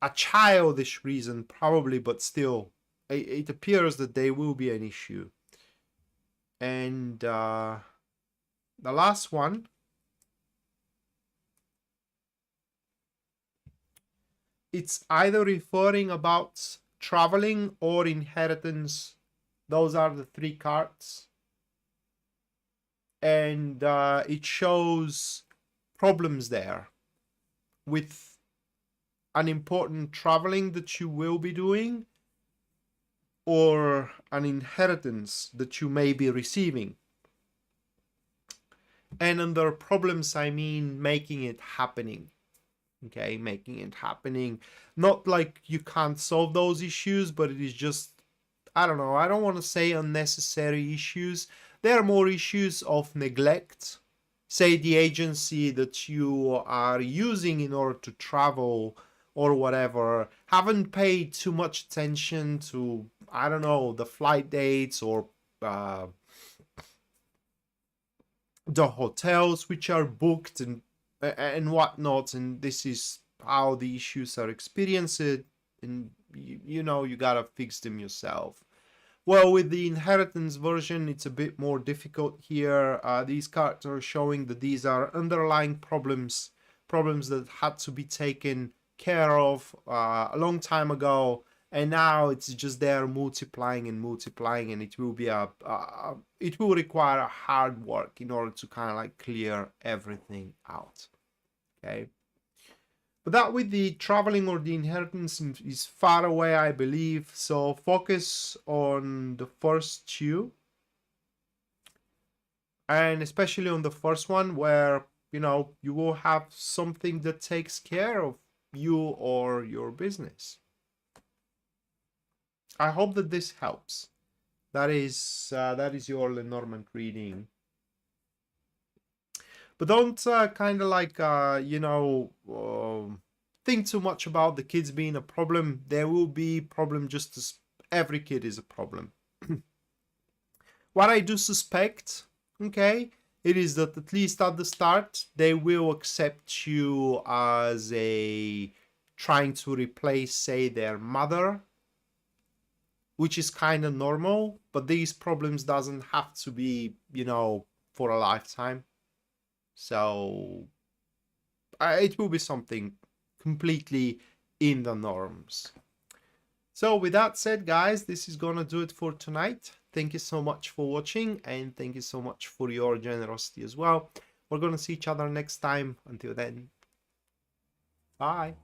A childish reason, probably, but still, it appears that they will be an issue. And the last one, it's either referring about traveling or inheritance. Those are the three cards. And it shows problems there with an important traveling that you will be doing or an inheritance that you may be receiving. And under problems, I mean making it happening. Okay, making it happening. Not like you can't solve those issues, but it is just, I don't know, I don't want to say unnecessary issues. There are more issues of neglect. Say the agency that you are using in order to travel or whatever haven't paid too much attention to, I don't know, the flight dates or the hotels which are booked and whatnot, and this is how the issues are experienced, and you know, you gotta fix them yourself. Well, with the inheritance version, it's a bit more difficult here. These cards are showing that these are underlying problems that had to be taken care of a long time ago, and now it's just there multiplying and multiplying, and it will be it will require a hard work in order to kind of like clear everything out. Okay. But that with the traveling or the inheritance is far away, I believe. So focus on the first two. And especially on the first one where, you know, you will have something that takes care of you or your business. I hope that this helps. That is your Lenormand reading. But don't kind of like, you know, think too much about the kids being a problem. There will be problem just as every kid is a problem. What I do suspect, okay, it is that at least at the start, they will accept you as a trying to replace, say, their mother, which is kind of normal, but these problems doesn't have to be, you know, for a lifetime. So it will be something completely in the norms. So with that said, guys, this is gonna do it for tonight. Thank you so much for watching, and thank you so much for your generosity as well. We're gonna see each other next time. Until then, bye.